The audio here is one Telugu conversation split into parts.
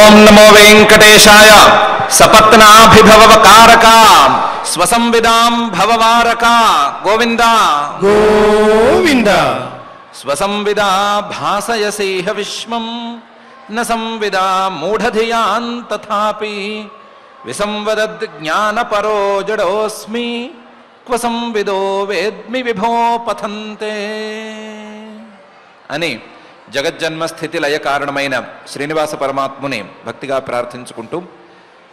ఓం నమో వెంకటేశాయ. సపత్నాభిభవకారక స్వసంవిదాం భవవారక గోవింద గోవింద. స్వసంవిదా భాసయసేహ విశ్వం న సంవిదా మూఢధియాన్ తథాపి విసంవదద్ జ్ఞానపరో జడోస్మి క్వ సంవిదో వేద్మి విభో పథంతే అని జగజ్జన్మస్థితి లయ కారణమైన శ్రీనివాస పరమాత్ముని భక్తిగా ప్రార్థించుకుంటూ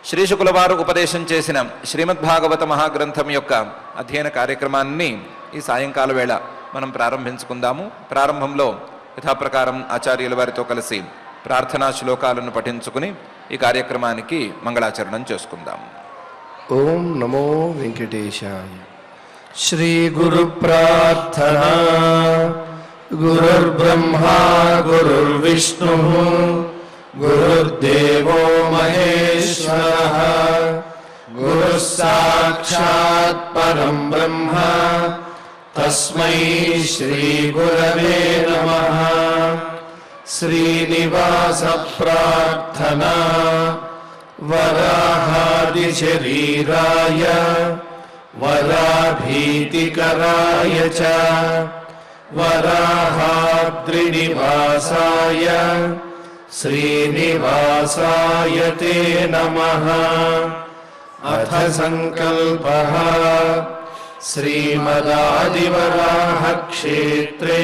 శ్రీశుకుల వారు ఉపదేశం చేసిన శ్రీమద్భాగవత మహాగ్రంథం యొక్క అధ్యయన కార్యక్రమాన్ని ఈ సాయంకాల వేళ మనం ప్రారంభించుకుందాము. ప్రారంభంలో యథాప్రకారం ఆచార్యుల వారితో కలిసి ప్రార్థనా శ్లోకాలను పఠించుకుని ఈ కార్యక్రమానికి మంగళాచరణం చేసుకుందాం. ఓం నమో వెంకటేశాయ. శ్రీ గురు ప్రార్థనా. గురుర్బ్రహ్మా గురుర్విష్ణు గురుర్దేవో మహేశ్వరః గురుః సాక్షాత్ పరం బ్రహ్మ తస్మై శ్రీ గురవే నమః. శ్రీనివాస ప్రార్థనా. వరాహాది శరీరాయ వరాభీతికరాయ చ వరాహాద్రినివాసాయ శ్రీనివాసాయ తే నమః. అథ సంకల్పః శ్రీమదాదివరాహ క్షేత్రే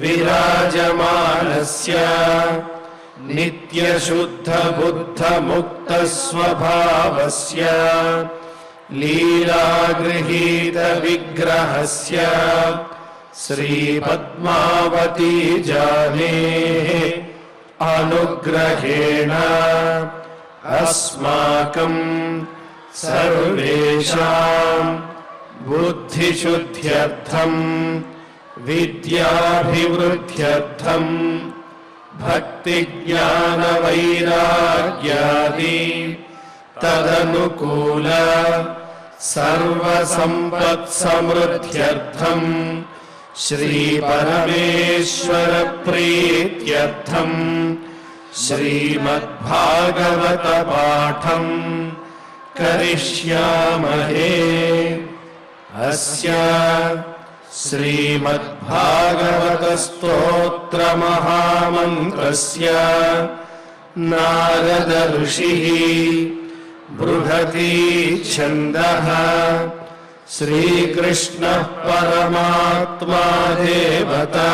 విరాజమానస్య నిత్యశుద్ధ బుద్ధ ముక్త స్వభావస్య లీలాగృహీత విగ్రహస్య శ్రీ పద్మావతీ జానేః అనుగ్రహేణ అస్మాకం సర్వేషాం బుద్ధిశుద్ధ్యర్థం విద్యాభివృద్ధ్యర్థం భక్తి జ్ఞాన వైరాగ్యాది తదనుకూల సర్వసంపత్ సమృద్ధ్యర్థం శ్రీ పరమేశ్వర ప్రీత్యర్థం శ్రీమద్భాగవత పాఠం కరిష్యామహే. అస్య శ్రీమద్భాగవత స్తోత్ర మహామంత్రస్య నారద ఋషిః బృహతి ఛందః శ్రీకృష్ణః పరమాత్మా దేవతా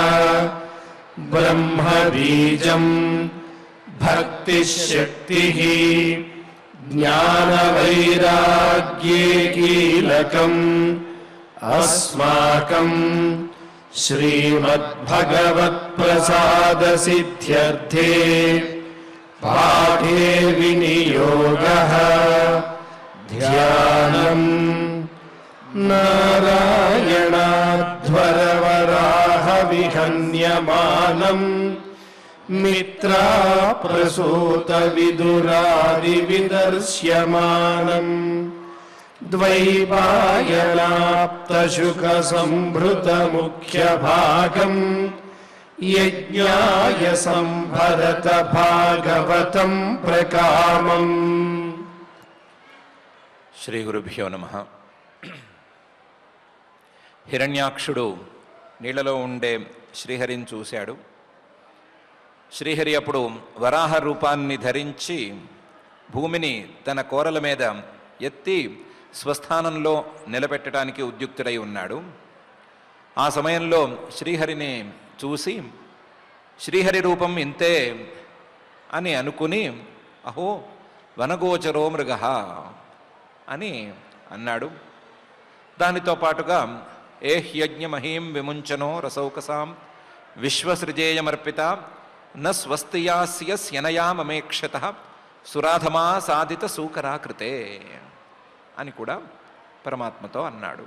బ్రహ్మ బీజం భక్తిశక్తిః జ్ఞానవైరాగ్యే కీలకం అస్మాకం శ్రీమద్భగవత్ప్రసాదసిద్ధ్యర్థే పాఠే వినియోగః. ధ్యానం నారాయణాధ్వరవరాహ విహన్యమానం మిత్రాప్రసూత విదురాది విదర్శ్యమానం ద్వైపాయనాప్తశుక సంభృత ముఖ్య భాగం యజ్ఞాయ సంభరత భాగవతం ప్రకామం. శ్రీ గురుభ్యో నమః. హిరణ్యాక్షుడు నీళ్లలో ఉండే శ్రీహరిని చూశాడు. శ్రీహరి అప్పుడు వరాహ రూపాన్ని ధరించి భూమిని తన కోరల మీద ఎత్తి స్వస్థానంలో నిలబెట్టడానికి ఉద్యుక్తుడై ఉన్నాడు. ఆ సమయంలో శ్రీహరిని చూసి శ్రీహరి రూపం ఇంతే అని అనుకుని అహో వనగోచరో మృగః అని అన్నాడు. దానితో పాటుగా ఏహ్యజ్ఞమహీం విముంచనో రసౌకసాం విశ్వసృజేయమర్పిత న స్వస్తియాస్య స్యనయా మమేక్షత సురాధమా సాధిత సూకరాకృతే అని కూడా పరమాత్మతో అన్నాడు.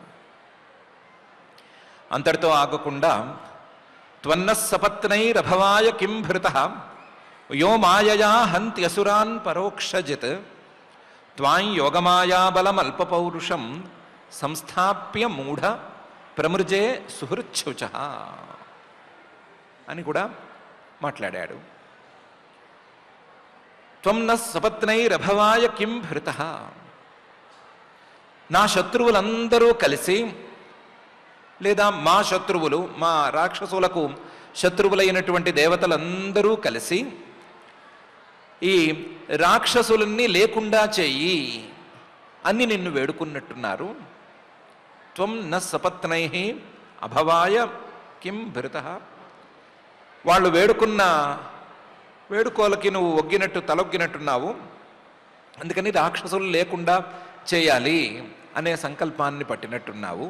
అంతటితో ఆగకుండా త్వన్న సపత్నైరభవాయ కిం భృతః యో మాయయా హంత్యసురాన్ పరోక్షజిత్ త్వాం యోగమాయాబలమల్పపౌరుషం సంస్థాప్య మూఢ ప్రమృజే సుహృచ్ఛుచ అని కూడా మాట్లాడాడు. త్వం న సపత్నైరభవాయ కిం భృతః. నా శత్రువులందరూ కలిసి, లేదా మా శత్రువులు, మా రాక్షసులకు శత్రువులైనటువంటి దేవతలందరూ కలిసి ఈ రాక్షసులన్నీ లేకుండా చెయ్యి అని నిన్ను వేడుకున్నట్టున్నారు. త్వం న సపత్నైః అభవాయ కిం భృతః. వాళ్ళు వేడుకున్న వేడుకోలకి నువ్వు ఒగ్గినట్టు తలొగ్గినట్టున్నావు, అందుకని రాక్షసులు లేకుండా చేయాలి అనే సంకల్పాన్ని పట్టినట్టున్నావు.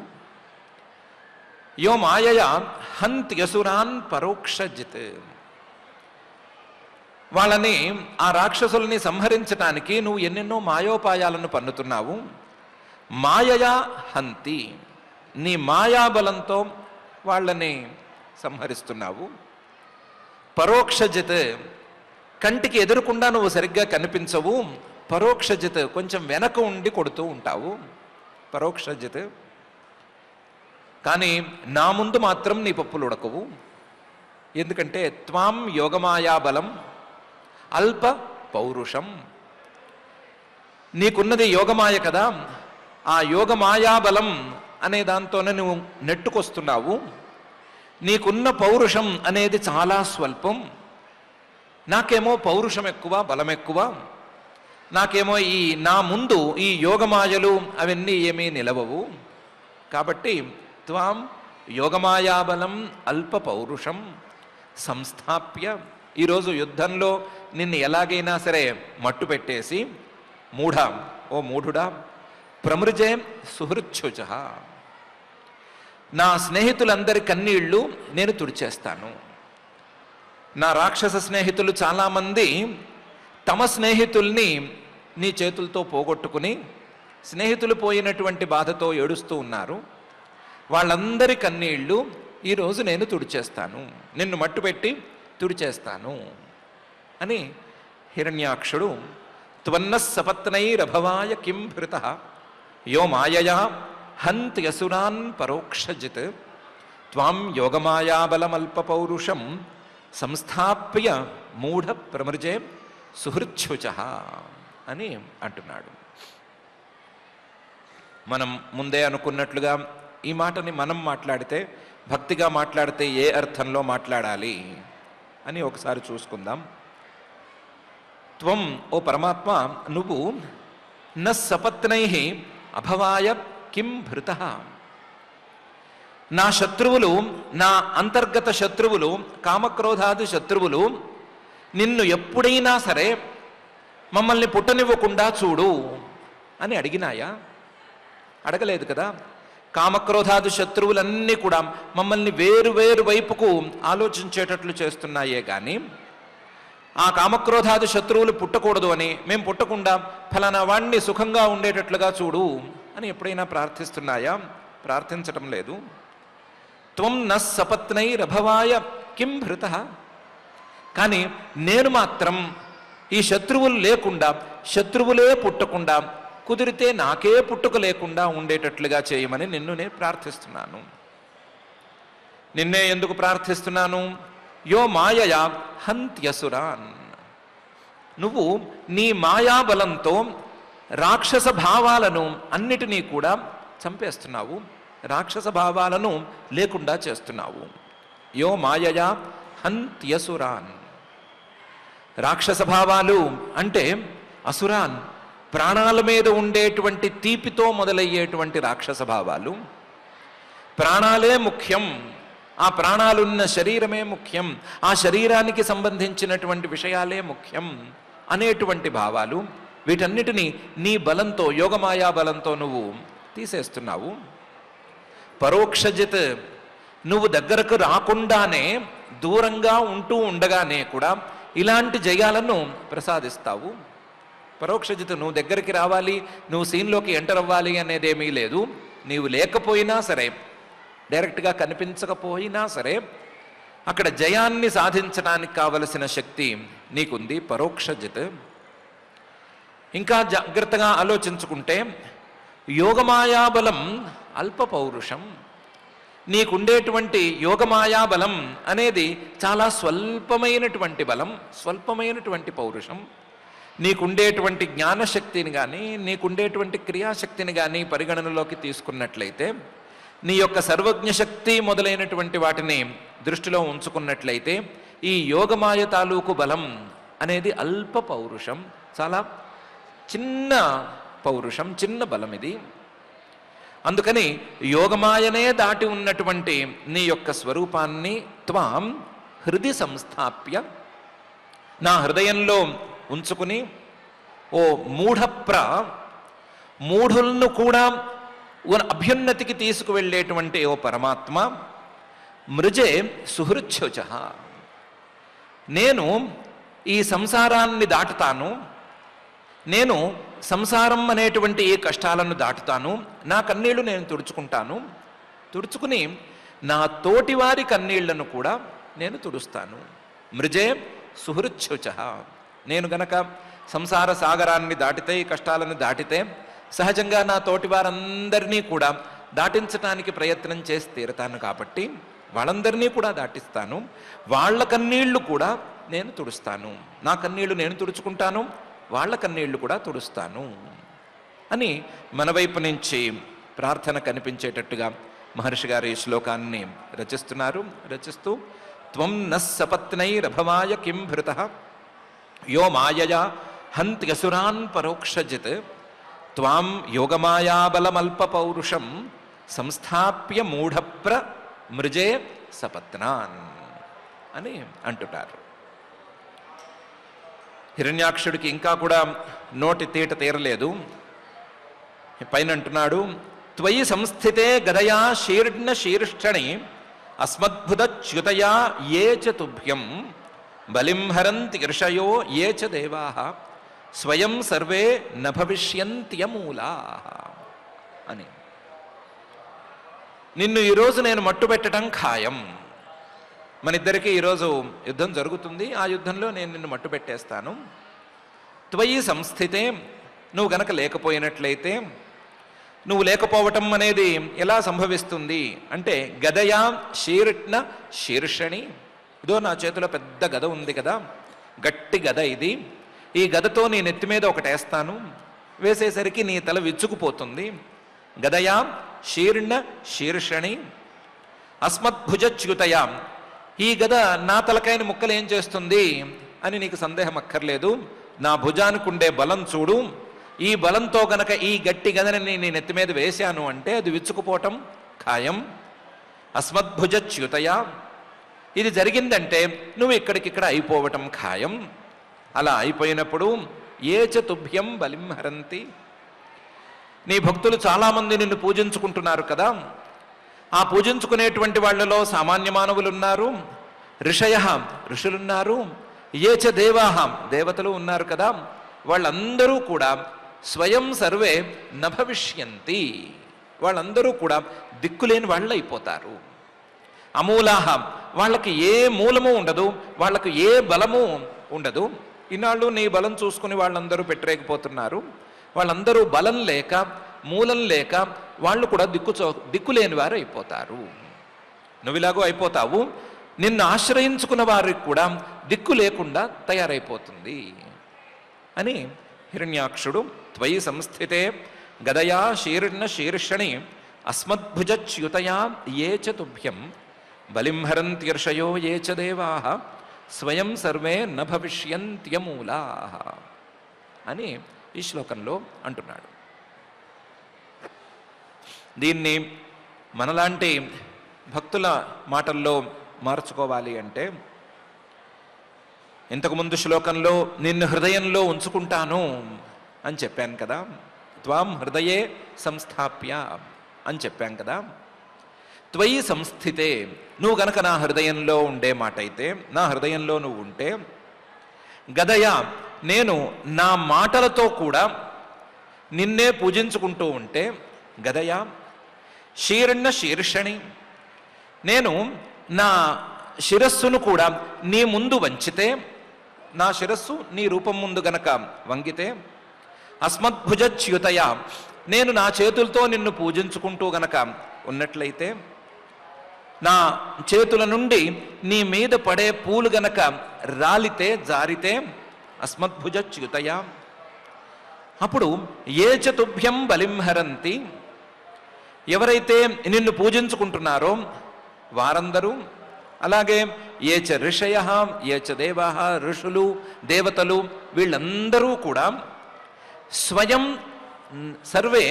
యో మాయయా హంత్యసురాన్ పరోక్షజిత్. వాళ్ళని, ఆ రాక్షసుల్ని సంహరించటానికి నువ్వు ఎన్నెన్నో మాయోపాయాలను పన్నుతున్నావు. మాయయా హంతి, నీ మాయాబలంతో వాళ్ళని సంహరిస్తున్నావు. పరోక్షజిత్, కంటికి ఎదురకుండా నువ్వు సరిగ్గా కనిపించవు. పరోక్షజిత్, కొంచెం వెనక ఉండి కొడుతూ ఉంటావు. పరోక్షజిత్. కానీ నా ముందు మాత్రం నీ పప్పులు ఉడకవు. ఎందుకంటే త్వాం యోగమాయాబలం అల్ప పౌరుషం. నీకున్నది యోగమాయ కదా, ఆ యోగమాయాబలం అనే దాంతోనే నువ్వు నెట్టుకొస్తున్నావు. నీకున్న పౌరుషం అనేది చాలా స్వల్పం. నాకేమో పౌరుషం ఎక్కువ, బలం ఎక్కువ. నాకేమో నా ముందు ఈ యోగమాయలు అవన్నీ ఏమీ నిలవవు. కాబట్టి త్వాం యోగమాయాబలం అల్ప పౌరుషం సంస్థాప్య. ఈరోజు యుద్ధంలో నిన్ను ఎలాగైనా సరే మట్టు పెట్టేసి, ఓ మూఢుడా, ప్రమృజే సుహృచ్ఛుచ, నా స్నేహితులందరి కన్నీళ్లు నేను తుడిచేస్తాను. నా రాక్షస స్నేహితులు చాలామంది తమ స్నేహితుల్ని నీ చేతులతో పోగొట్టుకుని స్నేహితులు పోయినటువంటి బాధతో ఏడుస్తూ ఉన్నారు. వాళ్ళందరి కన్నీళ్లు ఈరోజు నేను తుడిచేస్తాను, నిన్ను మట్టుపెట్టి తుడిచేస్తాను అని హిరణ్యాక్షుడు త్వన్న సపత్నైరభవాయ కిం భృతః యో మాయయా హంత్యసురాన్ పరోక్షజిత్ త్వాం యోగమాయాబలమల్ప పౌరుషం సంస్థాప్య మూఢ ప్రమృజే సుహృచ్ఛుచ అని అంటున్నాడు. మనం ముందే అనుకున్నట్లుగా ఈ మాటని మనం మాట్లాడితే, భక్తిగా మాట్లాడితే ఏ అర్థంలో మాట్లాడాలి అని ఒకసారి చూసుకుందాం. త్వం, ఓ పరమాత్మ, నువ్వు న సపత్నైః అభవాయ కిం భృతః. నా శత్రువులు, నా అంతర్గత శత్రువులు, కామక్రోధాది శత్రువులు నిన్ను ఎప్పుడైనా సరే మమ్మల్ని పుట్టనివ్వకుండా చూడు అని అడిగినాయా? అడగలేదు కదా. కామక్రోధాది శత్రువులన్నీ కూడా మమ్మల్ని వేరు వేరు వైపుకు ఆలోచించేటట్లు చేస్తున్నాయే కానీ ఆ కామక్రోధాది శత్రువులు పుట్టకూడదు అని, మేము పుట్టకుండా ఫలానా వాణ్ణి సుఖంగా ఉండేటట్లుగా చూడు అని ఎప్పుడైనా ప్రార్థిస్తున్నాయా? ప్రార్థించటం లేదు. త్వం న సపత్నైరభవాయ కిం భృతః. కానీ నేను మాత్రం ఈ శత్రువులు లేకుండా, శత్రువులే పుట్టకుండా, కుదిరితే నాకే పుట్టుక లేకుండా ఉండేటట్లుగా చేయమని నిన్ను నేను ప్రార్థిస్తున్నాను. నిన్నే ఎందుకు ప్రార్థిస్తున్నాను? యో మాయయా హంత్యసురాన్. నువ్వు నీ మాయాబలంతో రాక్షస భావాలను అన్నిటినీ కూడా చంపేస్తున్నావు, రాక్షస భావాలను లేకుండా చేస్తున్నావు. యో మాయయా హంత్యసురాన్. రాక్షస భావాలు అంటే అసురాన్, ప్రాణాల మీద ఉండేటువంటి తీపితో మొదలయ్యేటువంటి రాక్షస భావాలు. ప్రాణాలే ముఖ్యం, ఆ ప్రాణాలున్న శరీరమే ముఖ్యం, ఆ శరీరానికి సంబంధించినటువంటి విషయాలే ముఖ్యం అనేటువంటి భావాలు. వీటన్నిటినీ నీ బలంతో, యోగమాయా బలంతో నువ్వు తీసేస్తున్నావు. పరోక్షజిత్, నువ్వు దగ్గరకు రాకుండానే దూరంగా ఉంటూ ఉండగానే కూడా ఇలాంటి జయాలను ప్రసాదిస్తావు. పరోక్షజిత్, నువ్వు దగ్గరికి రావాలి, నువ్వు సీన్లోకి ఎంటర్ అవ్వాలి అనేదేమీ లేదు. నీవు లేకపోయినా సరే, డైరెక్ట్గా కనిపించకపోయినా సరే, అక్కడ జయాన్ని సాధించడానికి కావలసిన శక్తి నీకుంది. పరోక్షజిత్. ఇంకా జాగ్రత్తగా ఆలోచించుకుంటే యోగమాయాబలం అల్ప పౌరుషం. నీకుండేటువంటి యోగమాయాబలం అనేది చాలా స్వల్పమైనటువంటి బలం, స్వల్పమైనటువంటి పౌరుషం. నీకుండేటువంటి జ్ఞానశక్తిని కానీ నీకుండేటువంటి క్రియాశక్తిని కానీ పరిగణనలోకి తీసుకున్నట్లయితే, నీ యొక్క సర్వజ్ఞశక్తి మొదలైనటువంటి వాటిని దృష్టిలో ఉంచుకున్నట్లయితే, ఈ యోగమాయ తాలూకు బలం అనేది అల్ప పౌరుషం, చాలా చిన్న పౌరుషం, చిన్న బలం ఇది. అందుకని యోగమాయనే దాటి ఉన్నటువంటి నీ యొక్క స్వరూపాన్ని త్వాం హృది సంస్థాప్య, నా హృదయంలో ఉంచుకుని, ఓ మూఢులను కూడా అభ్యున్నతికి తీసుకువెళ్ళేటువంటి ఓ పరమాత్మ, మృజే సుహృచ్యుచ, నేను ఈ సంసారాన్ని దాటుతాను, నేను సంసారం అనేటువంటి ఏ కష్టాలను దాటుతాను, నా కన్నీళ్లు నేను తుడుచుకుని నా తోటివారి కన్నీళ్లను కూడా నేను తుడుస్తాను. మృజే సుహృచ్యుచ, నేను గనక సంసార సాగరాన్ని దాటితే, ఈ కష్టాలను దాటితే, సహజంగా నా తోటి వారందరినీ కూడా దాటించడానికి ప్రయత్నం చేసి తీరుతాను. కాబట్టి వాళ్ళందరినీ కూడా దాటిస్తాను, వాళ్ళ కన్నీళ్లు కూడా నేను తుడుస్తాను, నా కన్నీళ్లు నేను తుడుచుకుంటాను, వాళ్ళ కన్నీళ్లు కూడా తుడుస్తాను అని మన వైపు నుంచి ప్రార్థన కనిపించేటట్టుగా మహర్షి గారు ఈ శ్లోకాన్ని రచిస్తూ త్వం నస్సపత్నైరభవాయ కిం భృతః యో మాయయా హంత్యసురాన్ పరోక్షజిత్ త్వాం యోగమాయాబలమల్ప పౌరుషం సంస్థాప్య మూఢప్ర మృజే సపత్నాన్ అని అంటున్నారు. హిరణ్యాక్షుడికి ఇంకా కూడా నోటి తీట తీరలేదు. పైన అంటున్నాడు, త్వయి సంస్థితే గదయా శీర్ణ శీర్షణి అస్మద్భుతచ్యుతయా ఏ చ తుభ్యం బలిం హరంతి ఋషయో ఏ చ దేవాః స్వయం సర్వే న భవిష్యంత్యమూలాః అని. నిన్ను ఈరోజు నేను మట్టుబెట్టడం ఖాయం. మన ఇద్దరికీ ఈరోజు యుద్ధం జరుగుతుంది, ఆ యుద్ధంలో నేను నిన్ను మట్టుబెట్టేస్తాను. త్వయి సంస్థితే, నువ్వు గనక లేకపోయినట్లయితే, నువ్వు లేకపోవటం అనేది ఎలా సంభవిస్తుంది అంటే, గదయా శీర్ణ శీర్షణి, ఇదో నా చేతిలో పెద్ద గద ఉంది కదా, గట్టి గద ఇది, ఈ గదతో నీ నెత్తి మీద ఒకటేస్తాను, వేసేసరికి నీ తల విచ్చుకుపోతుంది. గదయా శీర్ణ శీర్షణి అస్మద్భుజచ్యుతయా, ఈ గద నా తలకాయని ముక్కలు ఏం చేస్తుంది అని నీకు సందేహం అక్కర్లేదు. నా భుజానికి ఉండే బలం చూడు, ఈ బలంతో గనక ఈ గట్టి గదని నీ నెత్తి మీద వేశాను అంటే అది విచ్చుకుపోవటం ఖాయం. అస్మద్భుజచ్యుతయా, ఇది జరిగిందంటే నువ్వు ఇక్కడికిక్కడ అయిపోవటం ఖాయం. అలా అయిపోయినప్పుడు ఏ చ తుభ్యం బలిం హరంతి, నీ భక్తులు చాలామంది నిన్ను పూజించుకుంటున్నారు కదా, ఆ పూజించుకునేటువంటి వాళ్ళలో సామాన్య మానవులు ఉన్నారు, ఋషులున్నారు, ఏ చ దేవాహ దేవతలు ఉన్నారు కదా, వాళ్ళందరూ కూడా స్వయం సర్వే న భవిష్యంతి, వాళ్ళందరూ కూడా దిక్కులేని వాళ్ళు అయిపోతారు. అమూలాహ, వాళ్ళకి ఏ మూలము ఉండదు, వాళ్ళకు ఏ బలము ఉండదు. ఈనాళ్ళు నీ బలం చూసుకుని వాళ్ళందరూ పెట్టరేకపోతున్నారు. వాళ్ళందరూ బలం లేక, మూలం లేక వాళ్ళు కూడా దిక్కులేని వారు అయిపోతారు. నువ్వు ఇలాగో అయిపోతావు, నిన్ను ఆశ్రయించుకున్న వారికి కూడా దిక్కు లేకుండా తయారైపోతుంది అని హిరణ్యాక్షుడు త్వయి సంస్థితే గదయా శీర్ణ శీర్షణి అస్మద్భుజచ్యుతయా ఏ చ తుభ్యం బలిం హరంత్యర్షయో ఏ చ దేవాః స్వయం సర్వే న భవిష్యంత్యమూలాః అని ఈ శ్లోకంలో అంటున్నాడు. దీన్ని మనలాంటి భక్తుల మాటల్లో మార్చుకోవాలి అంటే, ఇంతకుముందు శ్లోకంలో నిన్ను హృదయంలో ఉంచుకుంటాను అని చెప్పాను కదా, త్వాం హృదయే సంస్థాప్య అని చెప్పాం కదా. త్వయి సంస్థితే, నువ్వు గనక నా హృదయంలో ఉండే మాట అయితే, నా హృదయంలో నువ్వు ఉంటే, గదయా నేను నా మాటలతో కూడా నిన్నే పూజించుకుంటూ ఉంటే, గదయా శీర్ణ శీర్షణి, నేను నా శిరస్సును కూడా నీ ముందు వంచితే, నా శిరస్సు నీ రూపం ముందు గనక వంగితే, అస్మద్భుజచ్యుతయా నేను నా చేతులతో నిన్ను పూజించుకుంటూ గనక ఉన్నట్లయితే, నా చేతుల నుండి నీ మీద పడే పూలు గనక రాలితే జారితే, అస్మద్భుజచ్యుతయా. అప్పుడు ఏ చతుభ్యం బలింహరంతి, ఎవరైతే నిన్ను పూజించుకుంటున్నారో వారందరూ, అలాగే ఏ చ ఋషయ ఏ చ దేవా, ఋషులు దేవతలు వీళ్ళందరూ కూడా స్వయం సర్వే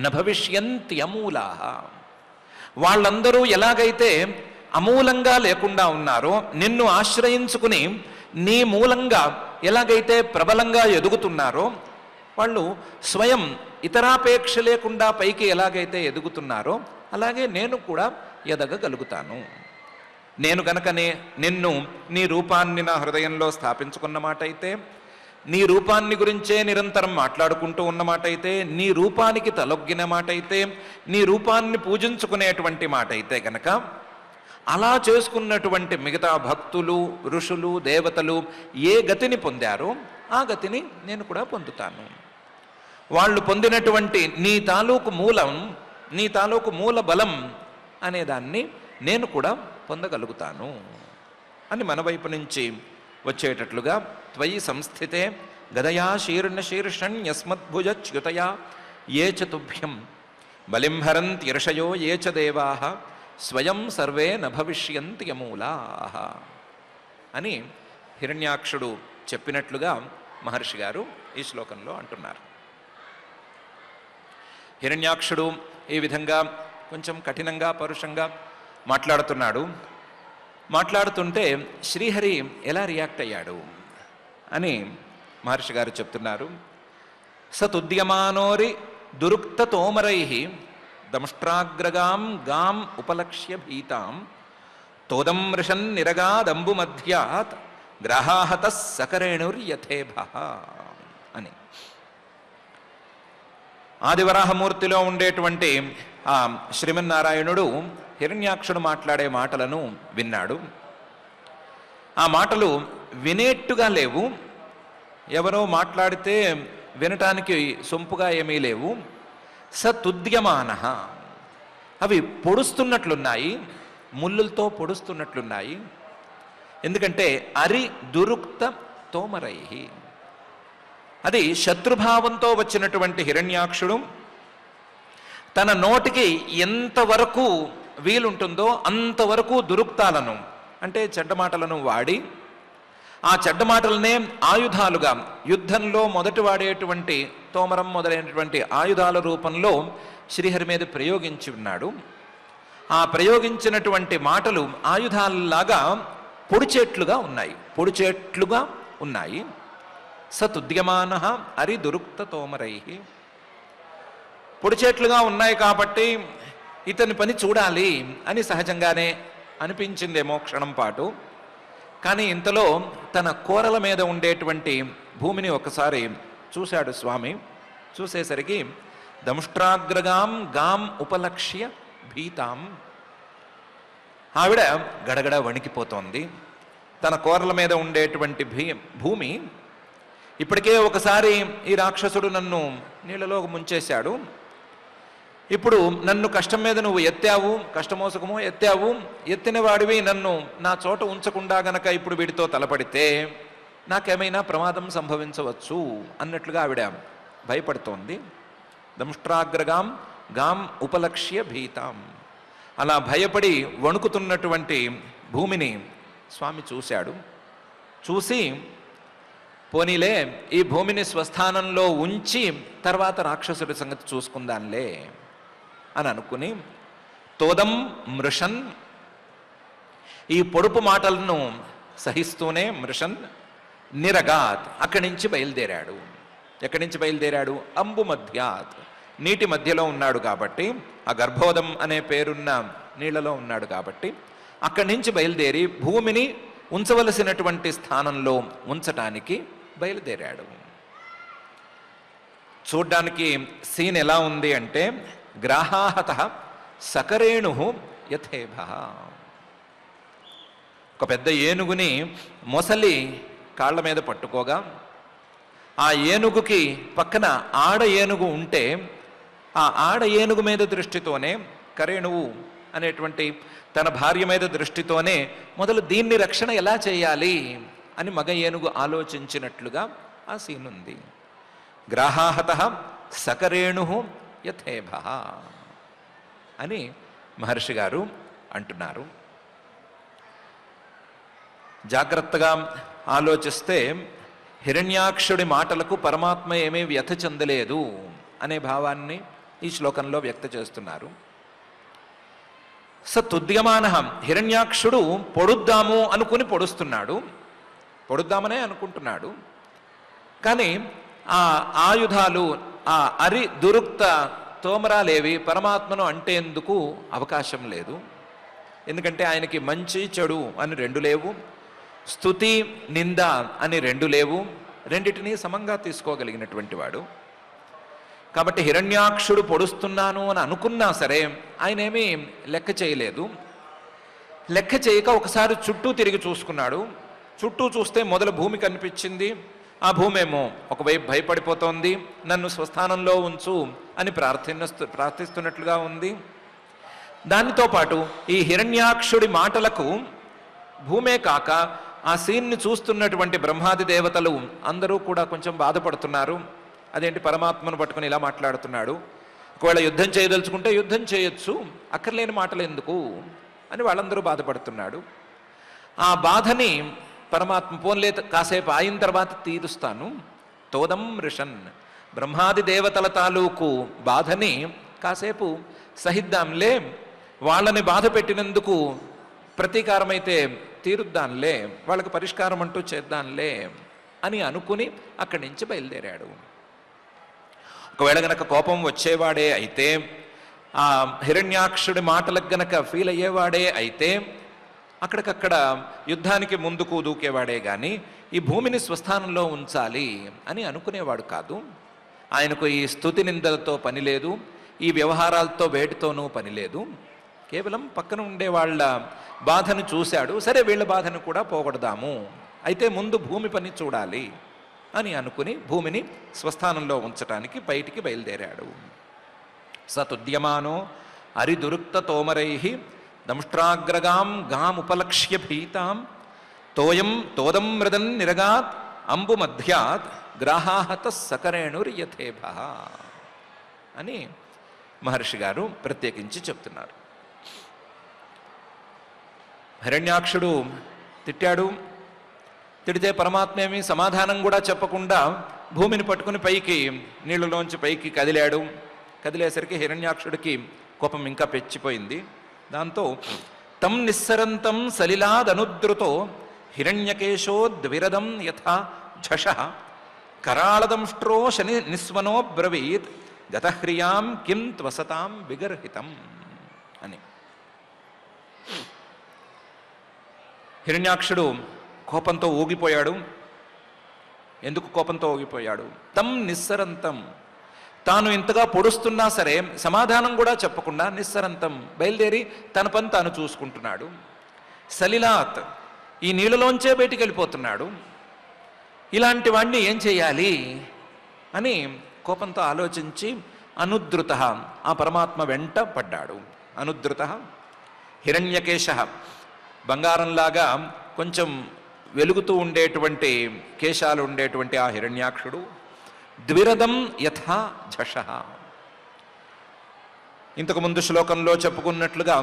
న భవిష్యంతి అమూలా, వాళ్ళందరూ ఎలాగైతే అమూలంగా లేకుండా ఉన్నారో, నిన్ను ఆశ్రయించుకుని నీ మూలంగా ఎలాగైతే ప్రబలంగా ఎదుగుతున్నారో, వాళ్ళు స్వయం ఇతరాపేక్ష లేకుండా పైకి ఎలాగైతే ఎదుగుతున్నారో అలాగే నేను కూడా ఎదగగలుగుతాను. నేను గనకనే నిన్ను నీ రూపాన్ని నా హృదయంలో స్థాపించుకున్న మాట అయితే, నీ రూపాన్ని గురించే నిరంతరం మాట్లాడుకుంటూ ఉన్న మాట అయితే, నీ రూపానికి తలొగ్గిన మాట అయితే, నీ రూపాన్ని పూజించుకునేటువంటి మాట అయితే గనక, అలా చేసుకున్నటువంటి మిగతా భక్తులు ఋషులు దేవతలు ఏ గతిని పొందారో ఆ గతిని నేను కూడా పొందుతాను. వాళ్ళు పొందినటువంటి నీ తాలూకు మూలం, నీ తాలూకు మూల బలం అనేదాన్ని నేను కూడా పొందగలుగుతాను అని మన వైపు నుంచి వచ్చేటట్లుగా త్వయి సంస్థితే గదయా శీర్ణ శీర్షణ్యస్మద్భుజచ్యుతయా ఏ చ తుభ్యం బలింహరంతి ఋషయో ఏ చ దేవా స్వయం సర్వే న భవిష్యంతి అమూలా అని హిరణ్యాక్షుడు చెప్పినట్లుగా మహర్షి గారు ఈ శ్లోకంలో అంటున్నారు. హిరణ్యాక్షుడు ఈ విధంగా కొంచెం కఠినంగా పరుషంగా మాట్లాడుతున్నాడు. మాట్లాడుతుంటే శ్రీహరి ఎలా రియాక్ట్ అయ్యాడు అని మహర్షి గారు చెప్తున్నారు. సతుద్యమానోరి దురుక్త తోమరై దంష్ట్రాగ్రగాం గాం ఉపలక్ష్య భీతాం తోదం ఋషన్ నిరగాదంబు మధ్యాత్ గ్రహాహత సకరేణుర్యథేభ అని. ఆదివరాహమూర్తిలో ఉండేటువంటి ఆ శ్రీమన్నారాయణుడు హిరణ్యాక్షుడు మాట్లాడే మాటలను విన్నాడు. ఆ మాటలు వినేట్టుగా లేవు, ఎవరో మాట్లాడితే వినటానికి సొంపుగా ఏమీ లేవు. సతుద్యమాన, అవి పొడుస్తున్నట్లున్నాయి, ముళ్ళులతో పొడుస్తున్నట్లున్నాయి. ఎందుకంటే అరి దురుక్త తోమరై, అది శత్రుభావంతో వచ్చినటువంటి హిరణ్యాక్షుడు తన నోటికి ఎంతవరకు వీలుంటుందో అంతవరకు దురుక్తాలను అంటే చెడ్డమాటలను వాడి, ఆ చెడ్డమాటలనే ఆయుధాలుగా యుద్ధంలో మొదటి వాడేటువంటి తోమరం మొదలైనటువంటి ఆయుధాల రూపంలో శ్రీహరి మీద ప్రయోగించి ఉన్నాడు. ఆ ప్రయోగించినటువంటి మాటలు ఆయుధాలలాగా పొడిచేట్లుగా ఉన్నాయి. సతుద్యమాన అరి దురుక్త తోమరై, పొడిచేట్లుగా ఉన్నాయి కాబట్టి ఇతని పని చూడాలి అని సహజంగానే అనిపించిందేమో క్షణం పాటు. కానీ ఇంతలో తన కోరల మీద ఉండేటువంటి భూమిని ఒకసారి చూశాడు స్వామి. చూసేసరికి దంష్ట్రాగ్రగాం గాం ఉపలక్ష్య భీతాం, ఆవిడ గడగడ వణికిపోతోంది. తన కోరల మీద ఉండేటువంటి భూమి, ఇప్పటికే ఒకసారి ఈ రాక్షసుడు నన్ను నీళ్ళలో ముంచేశాడు, ఇప్పుడు నన్ను కష్టం మీద నువ్వు ఎత్తావు, కష్టమోసకమో ఎత్తావు, ఎత్తిన వాడివి నన్ను నా చోట ఉంచకుండా గనక ఇప్పుడు వీడితో తలపడితే నాకేమైనా ప్రమాదం సంభవించవచ్చు అన్నట్లుగా ఆవిడ భయపడుతోంది. దంష్ట్రాగ్రగాం గాం ఉపలక్ష్య భీతాం, అలా భయపడి వణుకుతున్నటువంటి భూమిని స్వామి చూశాడు. చూసి పోనీలే ఈ భూమిని స్వస్థానంలో ఉంచి తర్వాత రాక్షసుడి సంగతి చూసుకుందాంలే అని అనుకుని తోదం మృషన్, ఈ పొడుపు మాటలను సహిస్తూనే మృషన్ నిరగాత్, అక్కడి నుంచి బయలుదేరాడు. ఎక్కడి నుంచి బయలుదేరాడు? అంబు మధ్యాత్, నీటి మధ్యలో ఉన్నాడు కాబట్టి, ఆ గర్భోదం అనే పేరున్న నీళ్లలో ఉన్నాడు కాబట్టి అక్కడి నుంచి బయలుదేరి భూమిని ఉంచవలసినటువంటి స్థానంలో ఉంచటానికి బయలుదేరాడు. చూడ్డానికి సీన్ ఎలా ఉంది అంటే గ్రాహాహత సకరేణు యథేభ, ఒక పెద్ద ఏనుగుని మొసలి కాళ్ళ మీద పట్టుకోగా ఆ ఏనుగుకి పక్కన ఆడ ఏనుగు ఉంటే ఆ ఆడ ఏనుగు మీద దృష్టితోనే కరేణువు అనేటువంటి తన భార్య మీద దృష్టితోనే మొదలు దీన్ని రక్షణ ఎలా చేయాలి అని మగ ఏనుగు ఆలోచించినట్లుగా ఆ సీన్ ఉంది. గ్రాహాహత సకరేణు యథేభ అని మహర్షి గారు అంటున్నారు. జాగ్రత్తగా ఆలోచిస్తే హిరణ్యాక్షుడి మాటలకు పరమాత్మ ఏమీ వ్యథ చెందలేదు అనే భావాన్ని ఈ శ్లోకంలో వ్యక్త చేస్తున్నారు. తుద్యమాన హిరణ్యాక్షుడు పొడుద్దాము అనుకుని పొడుస్తున్నాడు, పొడుద్దామనే అనుకుంటున్నాడు. కానీ ఆ ఆయుధాలు, ఆ అరి దురుక్త తోమరాలేవి పరమాత్మను అంటేందుకు అవకాశం లేదు. ఎందుకంటే ఆయనకి మంచి చెడు అని రెండు లేవు, స్తుతి నింద అని రెండు లేవు, రెండిటినీ సమంగా తీసుకోగలిగినటువంటి వాడు. కాబట్టి హిరణ్యాక్షుడు పొడుస్తున్నాను అని అనుకున్నా సరే ఆయన ఏమీ లెక్క చేయలేదు. లెక్క చేయక ఒకసారి చుట్టూ తిరిగి చూసుకున్నాడు. చుట్టూ చూస్తే మొదలు భూమి కనిపించింది. ఆ భూమి ఏమో ఒకవైపు భయపడిపోతోంది, నన్ను స్వస్థానంలో ఉంచు అని ప్రార్థిస్తున్నట్లుగా ఉంది. దానితో పాటు ఈ హిరణ్యాక్షుడి మాటలకు భూమే కాక ఆ సీన్ని చూస్తున్నటువంటి బ్రహ్మాది దేవతలు అందరూ కూడా కొంచెం బాధపడుతున్నారు. అదేంటి పరమాత్మను పట్టుకుని ఇలా మాట్లాడుతున్నాడు, ఒకవేళ యుద్ధం చేయదలుచుకుంటే యుద్ధం చేయొచ్చు, అక్కర్లేని మాటలు ఎందుకు అని వాళ్ళందరూ బాధపడుతున్నాడు. ఆ బాధని పరమాత్మ పోన్లే కాసేపు అయిన తర్వాత తీరుస్తాను, తోదం రిషన్, బ్రహ్మాది దేవతల తాలూకు బాధని కాసేపు సహిద్దాంలే, వాళ్ళని బాధ పెట్టినందుకు ప్రతీకారమైతే తీరుద్దాంలే, వాళ్ళకి పరిష్కారం అంటూ చేద్దాంలే అని అనుకుని అక్కడి నుంచి బయలుదేరాడు. ఒకవేళ గనక కోపం వచ్చేవాడే అయితే, ఆ హిరణ్యాక్షుడి మాటలకు గనక ఫీల్ అయ్యేవాడే అయితే అక్కడికక్కడ యుద్ధానికి ముందుకు దూకేవాడే కానీ ఈ భూమిని స్వస్థానంలో ఉంచాలి అని అనుకునేవాడు కాదు. ఆయనకు ఈ స్తుతి నిందలతో పని లేదు, ఈ వ్యవహారాలతో వేటితోనూ పని లేదు. కేవలం పక్కన ఉండే వాళ్ళ బాధను చూశాడు, సరే వీళ్ళ బాధను కూడా పోగొడదాము, అయితే ముందు భూమి పని చూడాలి అని అనుకుని భూమిని స్వస్థానంలో ఉంచటానికి బయటికి బయలుదేరాడు. సతుద్యమానో అరిదురుక్త తోమరై దంష్ట్రాగ్రగాం గాముపలక్ష్య భీతాం తోదం మృదన్ నిరగాత్ అంబు మధ్యాత్ గ్రాహాహత సకరేణుర్యథేభ అని మహర్షి గారు ప్రత్యేకించి చెప్తున్నారు. హిరణ్యాక్షుడు తిట్టాడు. తిడితే పరమాత్మ ఏమీ సమాధానం కూడా చెప్పకుండా భూమిని పట్టుకుని పైకి, నీళ్ళలోంచి పైకి కదిలాడు. కదిలేసరికి హిరణ్యాక్షుడికి కోపం ఇంకా పెచ్చిపోయింది. దాంతో తం నిస్సరంతం సలిలాదనుద్రుతో హిరణ్యకేశో ద్విరదం యథా ఝష కరాళదంష్ట్రో శని నిస్వనో బ్రవీత్ గతహ్రియాం కిం త్వసతాం విగర్హితం అని. హిరణ్యాక్షుడు కోపంతో ఊగిపోయాడు. ఎందుకు కోపంతో ఊగిపోయాడు? తం నిస్సరంతం, తాను ఇంతగా పొడుస్తున్నా సరే సమాధానం కూడా చెప్పకుండా నిస్సరంతం బయలుదేరి తన పని తాను చూసుకుంటున్నాడు. సలిలాత్, ఈ నీళ్ళలోంచే బయటికి వెళ్ళిపోతున్నాడు. ఇలాంటి వాణ్ణి ఏం చేయాలి అని కోపంతో ఆలోచించి అనుద్రుత, ఆ పరమాత్మ వెంట పడ్డాడు. అనుద్రుత హిరణ్యకేశ, బంగారంలాగా కొంచెం వెలుగుతూ ఉండేటువంటి కేశాలు ఉండేటువంటి ఆ హిరణ్యాక్షుడు ద్విరదం యథా ఝష, ఇంతకుముందు శ్లోకంలో చెప్పుకున్నట్లుగా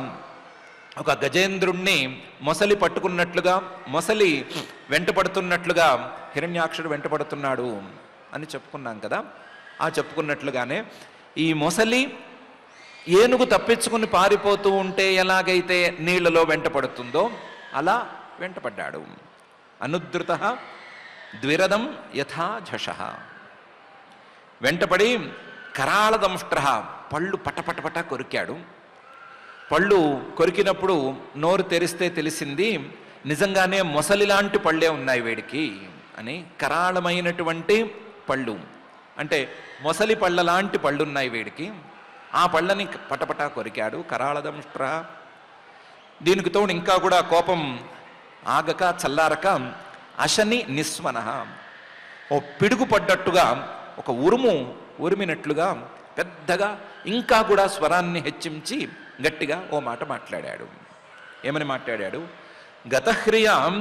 ఒక గజేంద్రుణ్ణి మొసలి పట్టుకున్నట్లుగా, మొసలి వెంటపడుతున్నట్లుగా హిరణ్యాక్షుడు వెంటపడుతున్నాడు అని చెప్పుకున్నాం కదా. ఆ చెప్పుకున్నట్లుగానే ఈ మొసలి ఏనుగు తప్పించుకుని పారిపోతూ ఉంటే ఎలాగైతే నీళ్లలో వెంటపడుతుందో అలా వెంటపడ్డాడు. అనుద్రుత ద్విరదం యథా ఝష, వెంటపడి కరాళదంష్ట్ర, పళ్ళు పటపటపట కొరికాడు. పళ్ళు కొరికినప్పుడు నోరు తెరిస్తే తెలిసింది నిజంగానే మొసలి లాంటి పళ్ళే ఉన్నాయి వీడికి అని. కరాళమైనటువంటి పళ్ళు అంటే మొసలి పళ్ళ లాంటి పళ్ళున్నాయి వీడికి. ఆ పళ్ళని పటపట కొరికాడు. కరాళదంష్ట్ర. దీనికి తోడు ఇంకా కూడా కోపం ఆగక చల్లారక అశని నిస్వన, ఓ పిడుగు పడ్డట్టుగా, ఒక ఉరిమినట్లుగా పెద్దగా ఇంకా కూడా స్వరాన్ని హెచ్చించి గట్టిగా ఓ మాట మాట్లాడాడు. ఏమని మాట్లాడాడు? గతహ్రియాం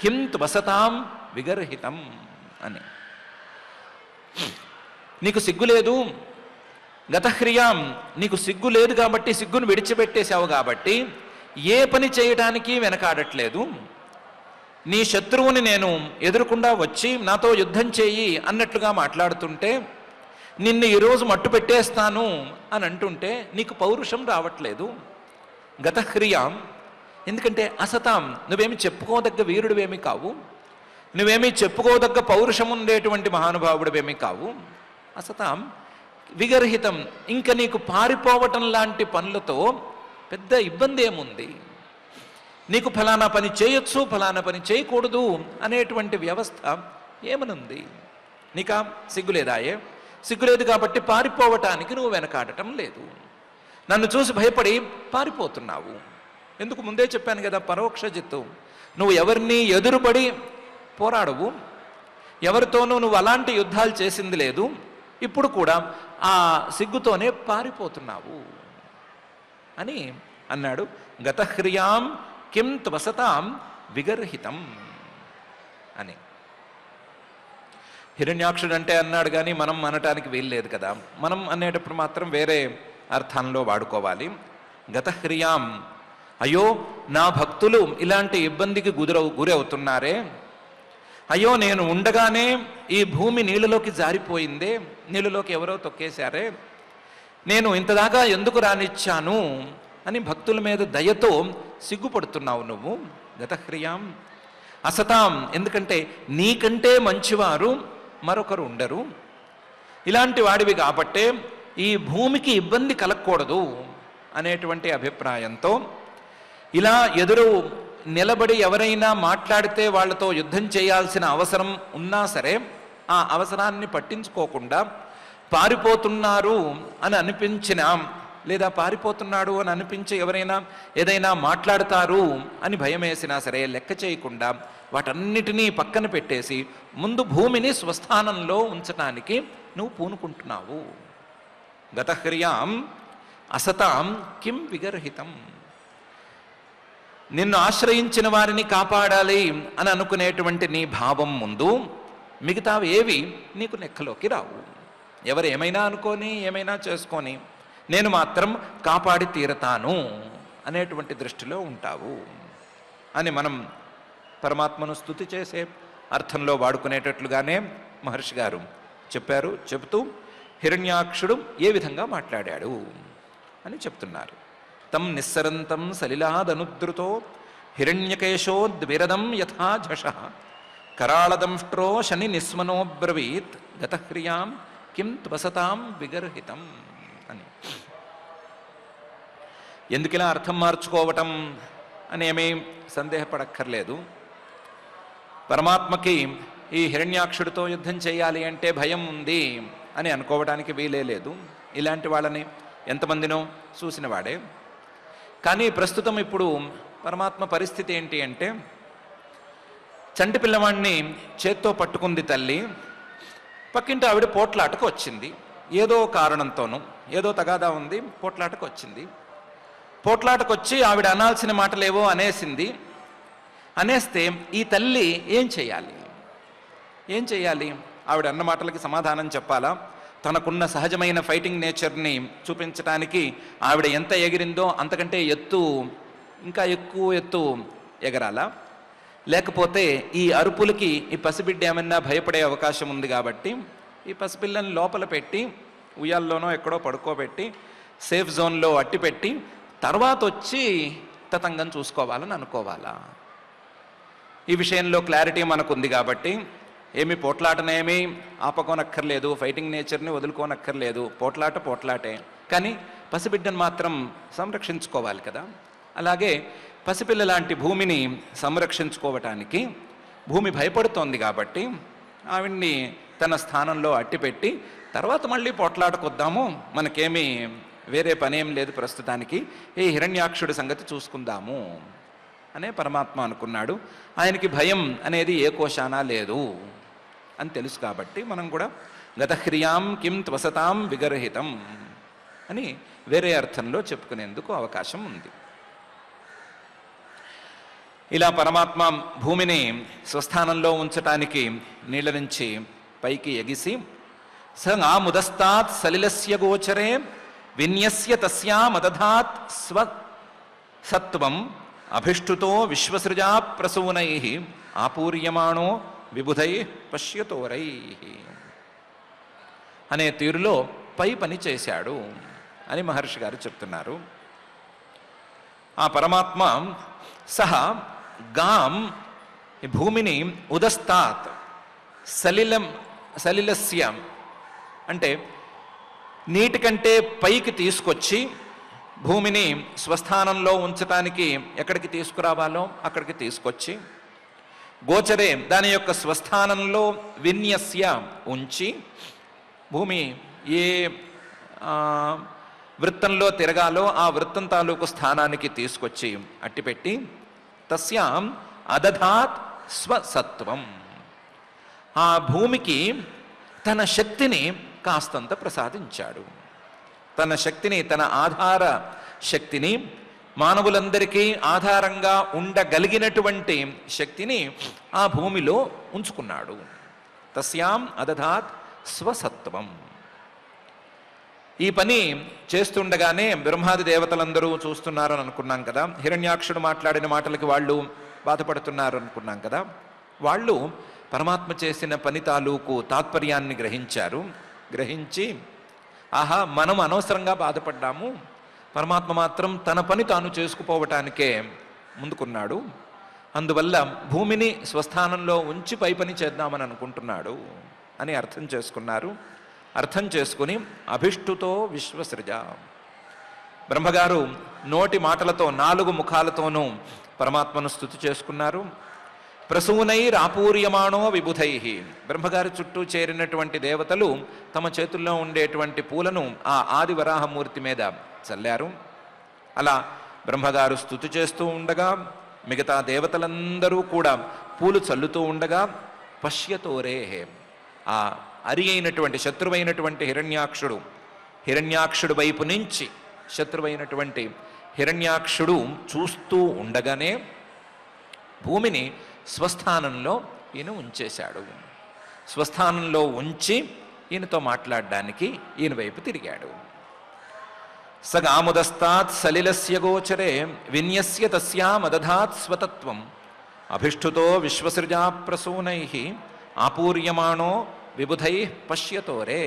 కిం త్వసతాం విగర్హితం అని. నీకు సిగ్గు లేదు, గతహ్రియాం నీకు సిగ్గు లేదు కాబట్టి, సిగ్గును విడిచిపెట్టేశావు కాబట్టి ఏ పని చేయడానికి వెనకాడట్లేదు. నీ శత్రువుని నేను ఎదురుకుండా వచ్చి నాతో యుద్ధం చేయి అన్నట్లుగా మాట్లాడుతుంటే, నిన్ను ఈరోజు మట్టు పెట్టేస్తాను అని అంటుంటే నీకు పౌరుషం రావట్లేదు. గతహ్రియాం ఎందుకంటే అసతాం, నువ్వేమి చెప్పుకోదగ్గ వీరుడివేమి కావు, నువ్వేమీ చెప్పుకోదగ్గ పౌరుషం ఉండేటువంటి మహానుభావుడివేమీ కావు. అసతాం విగర్హితం, ఇంకా నీకు పారిపోవటం లాంటి పనులతో పెద్ద ఇబ్బంది ఏముంది? నీకు ఫలానా పని చేయొచ్చు, ఫలానా పని చేయకూడదు అనేటువంటి వ్యవస్థ ఏమనుంది? నీకా సిగ్గులేదాయే? సిగ్గులేదు కాబట్టి పారిపోవటానికి నువ్వు వెనకాడటం లేదు. నన్ను చూసి భయపడి పారిపోతున్నావు. ఎందుకు? ముందే చెప్పాను కదా, పరోక్ష జిత్తు. నువ్వు ఎవరిని ఎదురుపడి పోరాడవు, ఎవరితోనూ నువ్వు అలాంటి యుద్ధాలు చేసింది లేదు. ఇప్పుడు కూడా ఆ సిగ్గుతోనే పారిపోతున్నావు అని అన్నాడు. గతహ్రియాం కిం త్వసతాం విగర్హితం అని. హిరణ్యాక్షుడు అంటే అన్నాడు కానీ మనం అనటానికి వీల్లేదు కదా. మనం అనేటప్పుడు మాత్రం వేరే అర్థంలో వాడుకోవాలి. గతహ్రియాం, అయ్యో నా భక్తులు ఇలాంటి ఇబ్బందికి గురి అవుతున్నారే, అయ్యో నేను ఉండగానే ఈ భూమి నీళ్ళలోకి జారిపోయిందే, నీళ్ళలోకి ఎవరో తొక్కేశారే, నేను ఇంతదాకా ఎందుకు రానిచ్చాను అని భక్తుల మీద దయతో సిగ్గుపడుతున్నావు నువ్వు. గతహ్రియాం అసతాం, ఎందుకంటే నీకంటే మంచివారు మరొకరు ఉండరు. ఇలాంటి వాడివి కాబట్టే ఈ భూమికి ఇబ్బంది కలగకూడదు అనేటువంటి అభిప్రాయంతో ఇలా ఎదురు నిలబడి ఎవరైనా మాట్లాడితే వాళ్ళతో యుద్ధం చేయాల్సిన అవసరం ఉన్నా సరే ఆ అవసరాన్ని పట్టించుకోకుండా పారిపోతున్నారు అని అనిపించిన, లేదా పారిపోతున్నాడు అని అనిపించి ఎవరైనా ఏదైనా మాట్లాడతారు అని భయం వేసినా సరే లెక్క చేయకుండా వాటన్నిటినీ పక్కన పెట్టేసి ముందు భూమిని స్వస్థానంలో ఉంచటానికి నువ్వు పూనుకుంటున్నావు. గతహ్రియాం అసతాం కిం విగర్హితం, నిన్ను ఆశ్రయించిన వారిని కాపాడాలి అని అనుకునేటువంటి నీ భావం ముందు మిగతావి ఏవి నీకు లెక్కలోకి రావు. ఎవరు ఏమైనా అనుకొని ఏమైనా చేసుకొని నేను మాత్రం కాపాడి తీరతాను అనేటువంటి దృష్టిలో ఉంటావు అని మనం పరమాత్మను స్తుతి చేసే అర్థంలో వాడుకునేటట్లుగానే మహర్షి గారు చెప్పారు. చెబుతూ హిరణ్యాక్షుడు ఏ విధంగా మాట్లాడాడు అని చెప్తున్నారు. తం నిస్సరంతం సలిలాదనుద్రుతో హిరణ్యకేశోద్విరదం యథా ఝష కరాళదంష్ట్రో శని నిస్మనోబ్రవీత్ గతహ్రియాం కిం త్వసతాం విగర్హితం అని. ఎందుకిలా అర్థం మార్చుకోవటం అని ఏమీ సందేహపడక్కర్లేదు. పరమాత్మకి ఈ హిరణ్యాక్షుడితో యుద్ధం చేయాలి అంటే భయం ఉంది అని అనుకోవడానికి వీలే లేదు. ఇలాంటి వాళ్ళని ఎంతమందినో చూసినవాడే. కానీ ప్రస్తుతం ఇప్పుడు పరమాత్మ పరిస్థితి ఏంటి అంటే, చంటి పిల్లవాడిని చేత్తో పట్టుకుంది తల్లి, పక్కింటి ఆవిడ పోట్లాటకు వచ్చింది. ఏదో కారణంతోనూ ఏదో తగాదా ఉంది, పోట్లాటకు వచ్చింది. పోట్లాటకు వచ్చి ఆవిడ అనాల్సిన మాటలేవో అనేసింది. అనేస్తే ఈ తల్లి ఏం చేయాలి? ఏం చేయాలి? ఆవిడ అన్న మాటలకి సమాధానం చెప్పాలా? తనకున్న సహజమైన ఫైటింగ్ నేచర్ని చూపించడానికి ఆవిడ ఎంత ఎగిరిందో అంతకంటే ఎత్తు, ఇంకా ఎక్కువ ఎత్తు ఎగరాలా? లేకపోతే ఈ అరుపులకి ఈ పసిబిడ్డ ఏమన్నా భయపడే అవకాశం ఉంది కాబట్టి ఈ పసిపిల్లని లోపల పెట్టి ఉయ్యాల్లోనో ఎక్కడో పడుకోబెట్టి సేఫ్ జోన్లో అట్టిపెట్టి తర్వాత వచ్చి తతంగం చూసుకోవాలని అనుకోవాలా? ఈ విషయంలో క్లారిటీ మనకు ఉంది కాబట్టి ఏమి పోట్లాటనేమి ఆపకోనక్కర్లేదు, ఫైటింగ్ నేచర్ని వదులుకోనక్కర్లేదు. పోట్లాట పోట్లాటే, కానీ పసిబిడ్డను మాత్రం సంరక్షించుకోవాలి కదా. అలాగే పసిపిల్ల లాంటి భూమిని సంరక్షించుకోవటానికి భూమి భయపడుతోంది కాబట్టి ఆవిడ్ని తన స్థానంలో అట్టిపెట్టి తర్వాత మళ్ళీ పోట్లాటకొద్దాము, మనకేమీ వేరే పనేం లేదు ప్రస్తుతానికి, ఈ హిరణ్యాక్షుడి సంగతి చూసుకుందాము అనే పరమాత్మ అనుకున్నాడు. ఆయనకి భయం అనేది ఏ కోశానా లేదు అని తెలుసు కాబట్టి మనం కూడా గతహ్రియాం కిం త్వసతాం విగర్హితం అని వేరే అర్థంలో చెప్పుకునేందుకు అవకాశం ఉంది. ఇలా పరమాత్మ భూమిని స్వస్థానంలో ఉంచటానికి నీళ్ళ నుంచి పైకి ఎగిసి ఆ ముదస్తాత్ సలిలస్య గోచరే విన్యస్య తస్యామదధాత్ స్వసత్వం అభిష్టుతో విశ్వసృజా ప్రసూనై ఆపూర్యమాణో విబుధై పశ్యతోరై అనే తీరులో పై పని చేశాడు అని మహర్షి గారు చెప్తున్నారు. ఆ పరమాత్మ గాం ఈ భూమిని ఉదస్తాత్ సలిలస్య అంటే నీటి కంటే పైకి తీసుకొచ్చి భూమిని స్వస్థానంలో ఉంచటానికి ఎక్కడికి తీసుకురావాలో అక్కడికి తీసుకొచ్చి గోచరే దాని యొక్క స్వస్థానంలో విన్యస్య ఉంచి భూమి ఏ వృత్తంలో తిరగాలో ఆ వృత్తం తాలూకు స్థానానికి తీసుకొచ్చి అట్టిపెట్టి తస్యాం అదధాత్ స్వసత్వం ఆ భూమికి తన శక్తిని కాస్తంత ప్రసాదించాడు. తన శక్తిని, తన ఆధార శక్తిని, మానవులందరికీ ఆధారంగా ఉండగలిగినటువంటి శక్తిని ఆ భూమిలో ఉంచుకున్నాడు. తస్యాం అదధాత్ స్వసత్వం. ఈ పని చేస్తుండగానే బ్రహ్మాది దేవతలందరూ చూస్తున్నారని అనుకున్నాం కదా. హిరణ్యాక్షుడు మాట్లాడిన మాటలకి వాళ్ళు బాధపడుతున్నారు అనుకున్నాం కదా. వాళ్ళు పరమాత్మ చేసిన పని తాలూకు తాత్పర్యాన్ని గ్రహించారు. గ్రహించి ఆహా, మనం అనవసరంగా బాధపడ్డాము, పరమాత్మ మాత్రం తన పని తాను చేసుకుపోవటానికే ముందుకున్నాడు, అందువల్ల భూమిని స్వస్థానంలో ఉంచి పై పని చేద్దామని అనుకుంటున్నాడు అని అర్థం చేసుకున్నారు. అర్థం చేసుకుని అభిష్టుతో విశ్వసృజ, బ్రహ్మగారు నోటి మాటలతో 4 ముఖాలతోనూ పరమాత్మను స్తుతి చేసుకున్నారు. ప్రసూనైరాపూర్యమాణో విబుధై, బ్రహ్మగారి చుట్టూ చేరినటువంటి దేవతలు తమ చేతుల్లో ఉండేటువంటి పూలను ఆ ఆది వరాహమూర్తి మీద చల్లారు. అలా బ్రహ్మగారు స్తుతి చేస్తూ ఉండగా మిగతా దేవతలందరూ కూడా పూలు చల్లుతూ ఉండగా పశ్యతోరే, ఆ అరి అయినటువంటి శత్రువైనటువంటి హిరణ్యాక్షుడు వైపు నుంచి శత్రువైనటువంటి హిరణ్యాక్షుడు చూస్తూ ఉండగానే భూమిని స్వస్థానంలో ఈయన ఉంచేశాడు. స్వస్థానంలో ఉంచి ఈయనతో మాట్లాడడానికి ఈయన వైపు తిరిగాడు. సగాముదస్తాత్ సలిలస్య గోచరే విన్యస్య తస్యామదధాత్ స్వతత్వం అభిష్టుతో విశ్వసృజా ప్రసూనై ఆపూర్యమాణో విబుధై పశ్యతోరే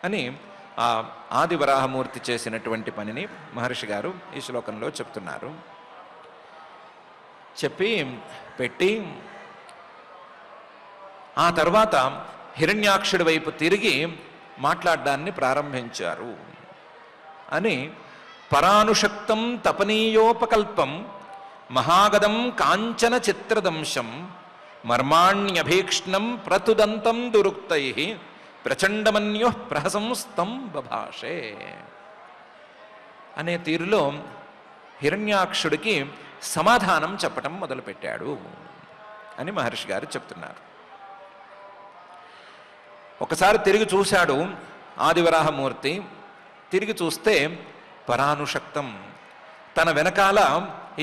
అని ఆ ఆదివరాహమూర్తి చేసినటువంటి పనిని మహర్షి గారు ఈ శ్లోకంలో చెప్తున్నారు. చెప్పి పెట్టి ఆ తర్వాత హిరణ్యాక్షుడి వైపు తిరిగి మాట్లాడడాన్ని ప్రారంభించారు అని పరానుషక్తం తపనీయోపకల్పం మహాగదం కాంచన చిత్రదంశం మర్మాణ్యభీక్ష్ణం ప్రతుదంతం దురుక్తై ప్రచండమన్యు ప్రహసంస్తం బభాషే అనే తీరులో హిరణ్యాక్షుడికి సమాధానం చెప్పటం మొదలుపెట్టాడు అని మహర్షి గారు చెప్తున్నారు. ఒకసారి తిరిగి చూశాడు ఆదివరాహమూర్తి. తిరిగి చూస్తే పరానుషక్తం, తన వెనకాల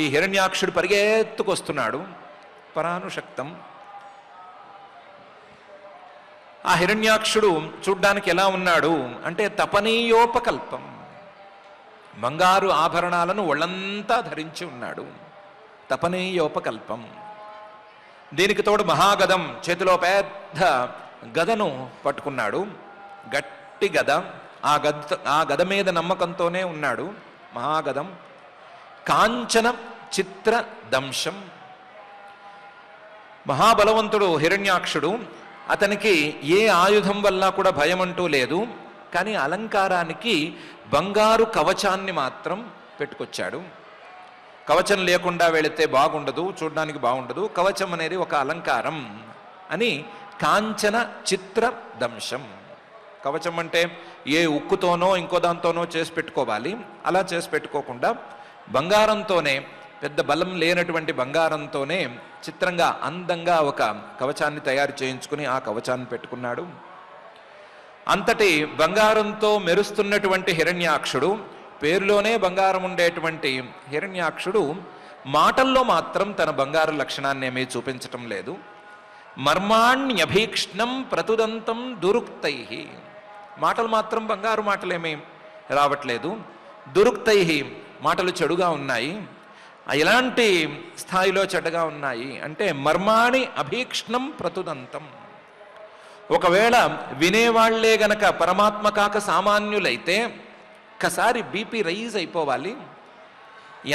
ఈ హిరణ్యాక్షుడు పరిగెత్తుకొస్తున్నాడు. పరానుషక్తం, ఆ హిరణ్యాక్షుడు చూడ్డానికి ఎలా ఉన్నాడు అంటే తపనీయోపకల్పం, బంగారు ఆభరణాలను ఒళ్ళంతా ధరించి ఉన్నాడు. తపనీయోపకల్పం. దీనికి తోడు మహాగదం, చేతిలో పెద్ద గదను పట్టుకున్నాడు. గట్టి గద. ఆ గద మీద నమ్మకంతోనే ఉన్నాడు. మహాగదం. కాంచన చిత్ర దంశం, మహాబలవంతుడు హిరణ్యాక్షుడు. అతనికి ఏ ఆయుధం వల్ల కూడా భయం అంటూ లేదు. కానీ అలంకారానికి బంగారు కవచాన్ని మాత్రం పెట్టుకొచ్చాడు. కవచం లేకుండా వెళితే బాగుండదు, చూడడానికి బాగుండదు. కవచం అనేది ఒక అలంకారం అని కాంచన చిత్ర దంశం. కవచం అంటే ఏ ఉక్కుతోనో ఇంకో దాంతోనో చేసి పెట్టుకోవాలి. అలా చేసి పెట్టుకోకుండా బంగారంతోనే, పెద్ద బలం లేనటువంటి బంగారంతోనే చిత్రంగా అందంగా ఒక కవచాన్ని తయారు చేయించుకుని ఆ కవచాన్ని పెట్టుకున్నాడు. అంతటి బంగారంతో మెరుస్తున్నటువంటి హిరణ్యాక్షుడు, పేరులోనే బంగారం ఉండేటువంటి హిరణ్యాక్షుడు మాటల్లో మాత్రం తన బంగారు లక్షణాన్ని ఏమీ చూపించటం లేదు. మర్మాణ్యభీక్ష్ణం ప్రతుదంతం దురుక్తై, మాటలు మాత్రం బంగారు మాటలేమీ రావట్లేదు. దురుక్తై, మాటలు చెడుగా ఉన్నాయి. ఎలాంటి స్థాయిలో చెడ్డగా ఉన్నాయి అంటే మర్మాణి అభీక్ష్ణం ప్రతుదంతం. ఒకవేళ వినేవాళ్లే గనక పరమాత్మ కాక సామాన్యులైతే ఒక్కసారి బీపీ రైజ్ అయిపోవాలి.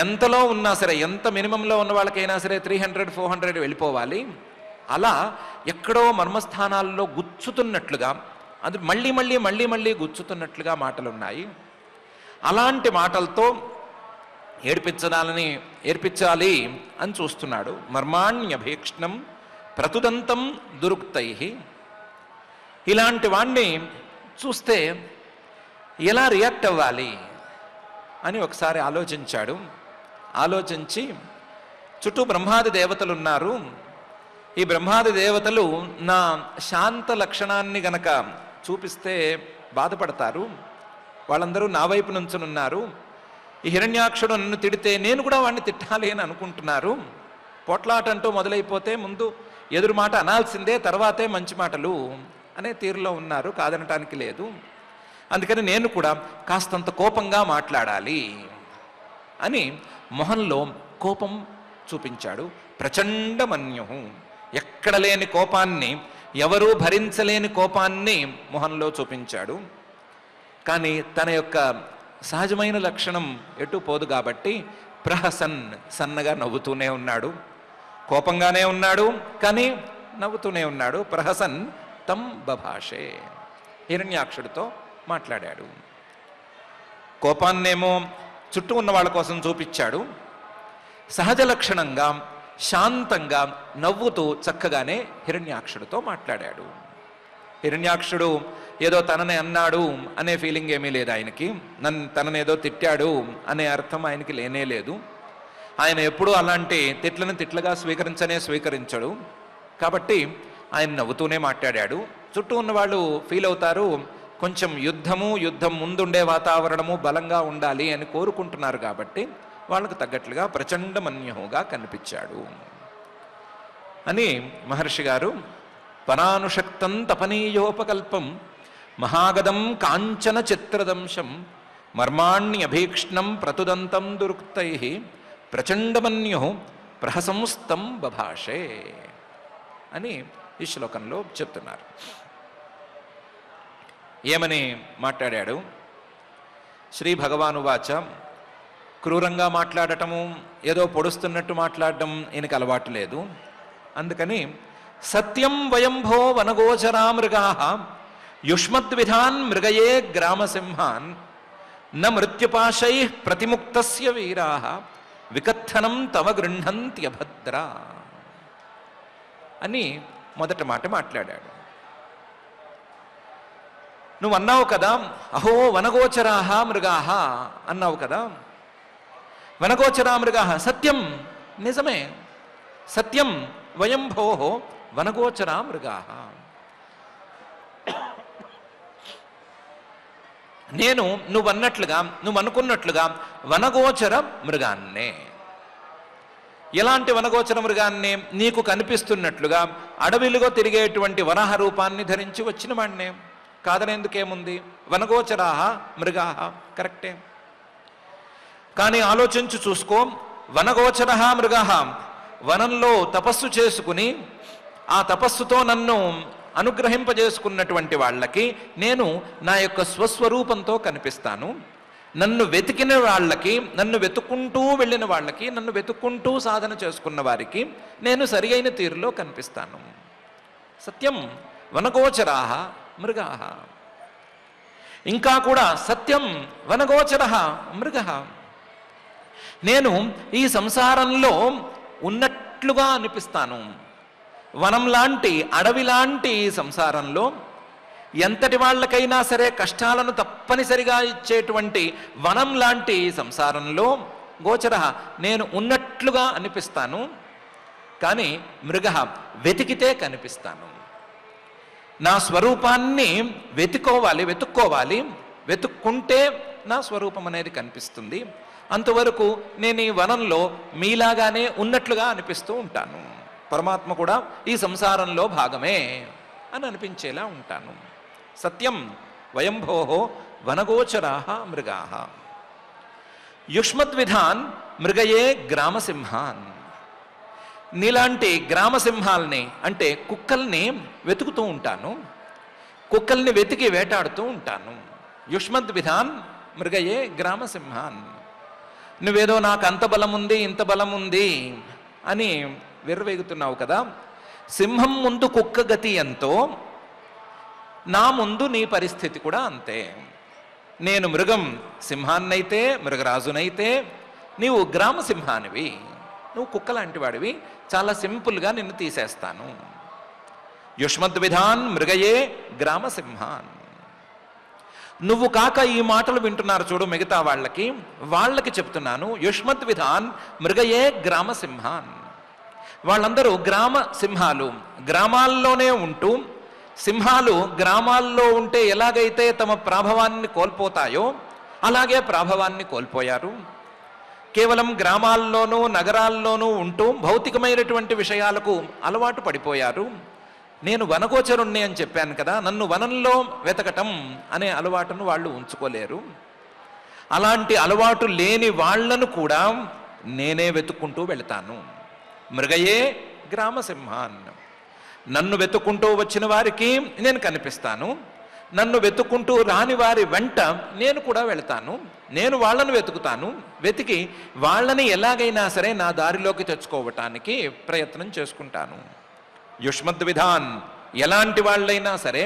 ఎంతలో ఉన్నా సరే, ఎంత మినిమంలో ఉన్న వాళ్ళకైనా సరే 300-400 వెళ్ళిపోవాలి. అలా ఎక్కడో మర్మస్థానాల్లో గుచ్చుతున్నట్లుగా, అది మళ్ళీ మళ్ళీ మళ్ళీ మళ్ళీ గుచ్చుతున్నట్లుగా మాటలున్నాయి. అలాంటి మాటలతో ఏర్పించాలి అని చూస్తున్నాడు. మర్మాణ్యభీక్ష్ణం ప్రతుదంతం దురుక్తై. ఇలాంటి వాణ్ణి చూస్తే ఎలా రియాక్ట్ అవ్వాలి అని ఒకసారి ఆలోచించాడు. ఆలోచించి చుట్టూ బ్రహ్మాది దేవతలు ఉన్నారు. ఈ బ్రహ్మాది దేవతలు నా శాంత లక్షణాన్ని గనక చూపిస్తే బాధపడతారు. వాళ్ళందరూ నా వైపు నుంచునున్నారు. ఈ హిరణ్యాక్షుడు నన్ను తిడితే నేను కూడా వాడిని తిట్టాలి అని అనుకుంటున్నారు. పోట్లాటంటూ మొదలైపోతే ముందు ఎదురు మాట అనాల్సిందే, తర్వాతే మంచి మాటలు అనే తీరులో ఉన్నారు, కాదనటానికి లేదు. అందుకని నేను కూడా కాస్తంత కోపంగా మాట్లాడాలి అని మొహంలో కోపం చూపించాడు. ప్రచండమన్యు, ఎక్కడ లేని కోపాన్ని, ఎవరూ భరించలేని కోపాన్ని మొహంలో చూపించాడు. కానీ తన యొక్క సహజమైన లక్షణం ఎటు పోదు కాబట్టి ప్రహసన్, సన్నగా నవ్వుతూనే ఉన్నాడు. కోపంగానే ఉన్నాడు కానీ నవ్వుతూనే ఉన్నాడు. ప్రహసన్ తం బభాషే, హిరణ్యాక్షుడితో మాట్లాడాడు. కోపాన్నేమో చుట్టూ ఉన్న వాళ్ళ కోసం చూపించాడు. సహజ లక్షణంగా శాంతంగా నవ్వుతూ చక్కగానే హిరణ్యాక్షుడితో మాట్లాడాడు. హిరణ్యాక్షుడు ఏదో తననే అన్నాడు అనే ఫీలింగ్ ఏమీ లేదు ఆయనకి. తననేదో తిట్టాడు అనే అర్థం ఆయనకి లేనే లేదు. ఆయన ఎప్పుడూ అలాంటి తిట్లను తిట్లుగా స్వీకరించడు. కాబట్టి ఆయన నవ్వుతూనే మాట్లాడాడు. చుట్టూ ఉన్న వాళ్ళు ఫీల్ అవుతారు, కొంచెం యుద్ధం ముందుండే వాతావరణము బలంగా ఉండాలి అని కోరుకుంటున్నారు. కాబట్టి వాళ్ళకు తగ్గట్లుగా ప్రచండమన్యుగా కనిపించాడు అని మహర్షి గారు పరానుషక్తం తపనీయోపకల్పం మహాగదం కాంచన చిత్రదంశం మర్మాణ్యభీక్ష్ణం ప్రతుదంతం దురుక్తై ప్రచండమన్యు ప్రహసంస్తం బభాషే అని ఈ శ్లోకంలో చెప్తున్నారు. ఏమని మాట్లాడాడు? శ్రీ భగవానువాచ, క్రూరంగా మాట్లాడటము, ఏదో పొడుస్తున్నట్టు మాట్లాడటం ఈయనకు అలవాటు లేదు. అందుకని సత్యం వయంభో వనగోచరా మృగా యుష్మద్విధాన్ మృగయే గ్రామసింహాన్ న మృత్యుపాశై ప్రతిముక్తస్య వీరా వికథనం తవ గృహంత్యభద్ర అని మొదటి మాట మాట్లాడాడు. నువ్వు అన్నావు కదా, అహో వనగోచరాహ మృగాహ అన్నావు కదా. వనగోచరా మృగాహ సత్యం, నిజమే. సత్యం వయంభో వనగోచరా మృగాహ, నేను నువ్వు అనుకున్నట్లుగా వనగోచర మృగాన్నే. ఎలాంటి వనగోచర మృగాన్నే? నీకు కనిపిస్తున్నట్లుగా అడవిలుగా తిరిగేటువంటి వరాహ రూపాన్ని ధరించి వచ్చిన వాణ్ణే. కాదనేందుకేముంది? వనగోచరాహ మృగాహ కరెక్టే. కానీ ఆలోచించి చూసుకో, వనగోచర మృగాహ, వనంలో తపస్సు చేసుకుని ఆ తపస్సుతో నన్ను అనుగ్రహింపజేసుకున్నటువంటి వాళ్ళకి నేను నా యొక్క స్వస్వరూపంతో కనిపిస్తాను. నన్ను వెతికిన వాళ్ళకి, నన్ను వెతుక్కుంటూ వెళ్ళిన వాళ్ళకి, నన్ను వెతుక్కుంటూ సాధన చేసుకున్న వారికి నేను సరి అయిన తీరులో కనిపిస్తాను. సత్యం వనగోచరాహ మృగాహ. ఇంకా కూడా సత్యం వనగోచర మృగ, నేను ఈ సంసారంలో ఉన్నట్లుగా అనిపిస్తాను. వనం లాంటి, అడవి లాంటి సంసారంలో ఎంతటి వాళ్ళకైనా సరే కష్టాలను తప్పనిసరిగా ఇచ్చేటువంటి వనం లాంటి సంసారంలో గోచర, నేను ఉన్నట్లుగా అనిపిస్తాను. కానీ మృగ, వెతికితే కనిపిస్తాను. నా స్వరూపాన్ని వెతుక్కోవాలి, వెతుక్కుంటే నా స్వరూపం అనేది కనిపిస్తుంది. అంతవరకు నేను ఈ వనంలో మీలాగానే ఉన్నట్లుగా అనిపిస్తూ ఉంటాను. పరమాత్మ కూడా ఈ సంసారంలో భాగమే అని అనిపించేలా ఉంటాను. సత్యం వయంభోహో వనగోచరాః మృగాః యుష్మద్విధాన్ మృగయే గ్రామసింహాన్. నీలాంటి గ్రామసింహాల్ని అంటే కుక్కల్ని వెతుకుతూ ఉంటాను, కుక్కల్ని వెతికి వేటాడుతూ ఉంటాను. యుష్మద్విధాన్ మృగయే గ్రామసింహాన్. నువ్వేదో నాకు అంత బలం ఉంది ఇంత బలం ఉంది అని విర్రవేగుతున్నావు కదా. సింహం ముందు కుక్క గతి ఎంతో నా ముందు నీ పరిస్థితి కూడా అంతే. నేను మృగం సింహాన్నైతే మృగరాజునైతే నీవు గ్రామసింహానివి, నువ్వు కుక్కలాంటి వాడివి, చాలా సింపుల్గా నిన్ను తీసేస్తాను. యుష్మద్విధాన్ మృగయే గ్రామసింహాన్. నువ్వు కాక ఈ మాటలు వింటున్నారు చూడు మిగతా వాళ్ళకి చెప్తున్నాను. యుష్మద్విధాన్ మృగయే గ్రామసింహాన్. వాళ్ళందరూ గ్రామ సింహాలు, గ్రామాల్లోనే ఉంటూ, సింహాలు గ్రామాల్లో ఉంటే ఎలాగైతే తమ ప్రాభవాన్ని కోల్పోతాయో అలాగే ప్రాభవాన్ని కోల్పోయారు. కేవలం గ్రామాల్లోనూ నగరాల్లోనూ ఉంటూ భౌతికమైనటువంటి విషయాలకు అలవాటు పడిపోయారు. నేను వనగోచరుణ్ణి అని చెప్పాను కదా, నన్ను వనంలో వెతకటం అనే అలవాటును వాళ్ళు ఉంచుకోలేరు. అలాంటి అలవాటు లేని వాళ్లను కూడా నేనే వెతుక్కుంటూ వెళతాను. మృగయే గ్రామసింహాన్. నన్ను వెతుక్కుంటూ వచ్చిన వారికి నేను కనిపిస్తాను, నన్ను వెతుక్కుంటూ రాని వారి వెంట నేను కూడా వెళతాను. నేను వాళ్ళను వెతుకుతాను, వెతికి వాళ్ళని ఎలాగైనా సరే నా దారిలోకి తెచ్చుకోవటానికి ప్రయత్నం చేసుకుంటాను. యుష్మద్విధాన్, ఎలాంటి వాళ్ళైనా సరే,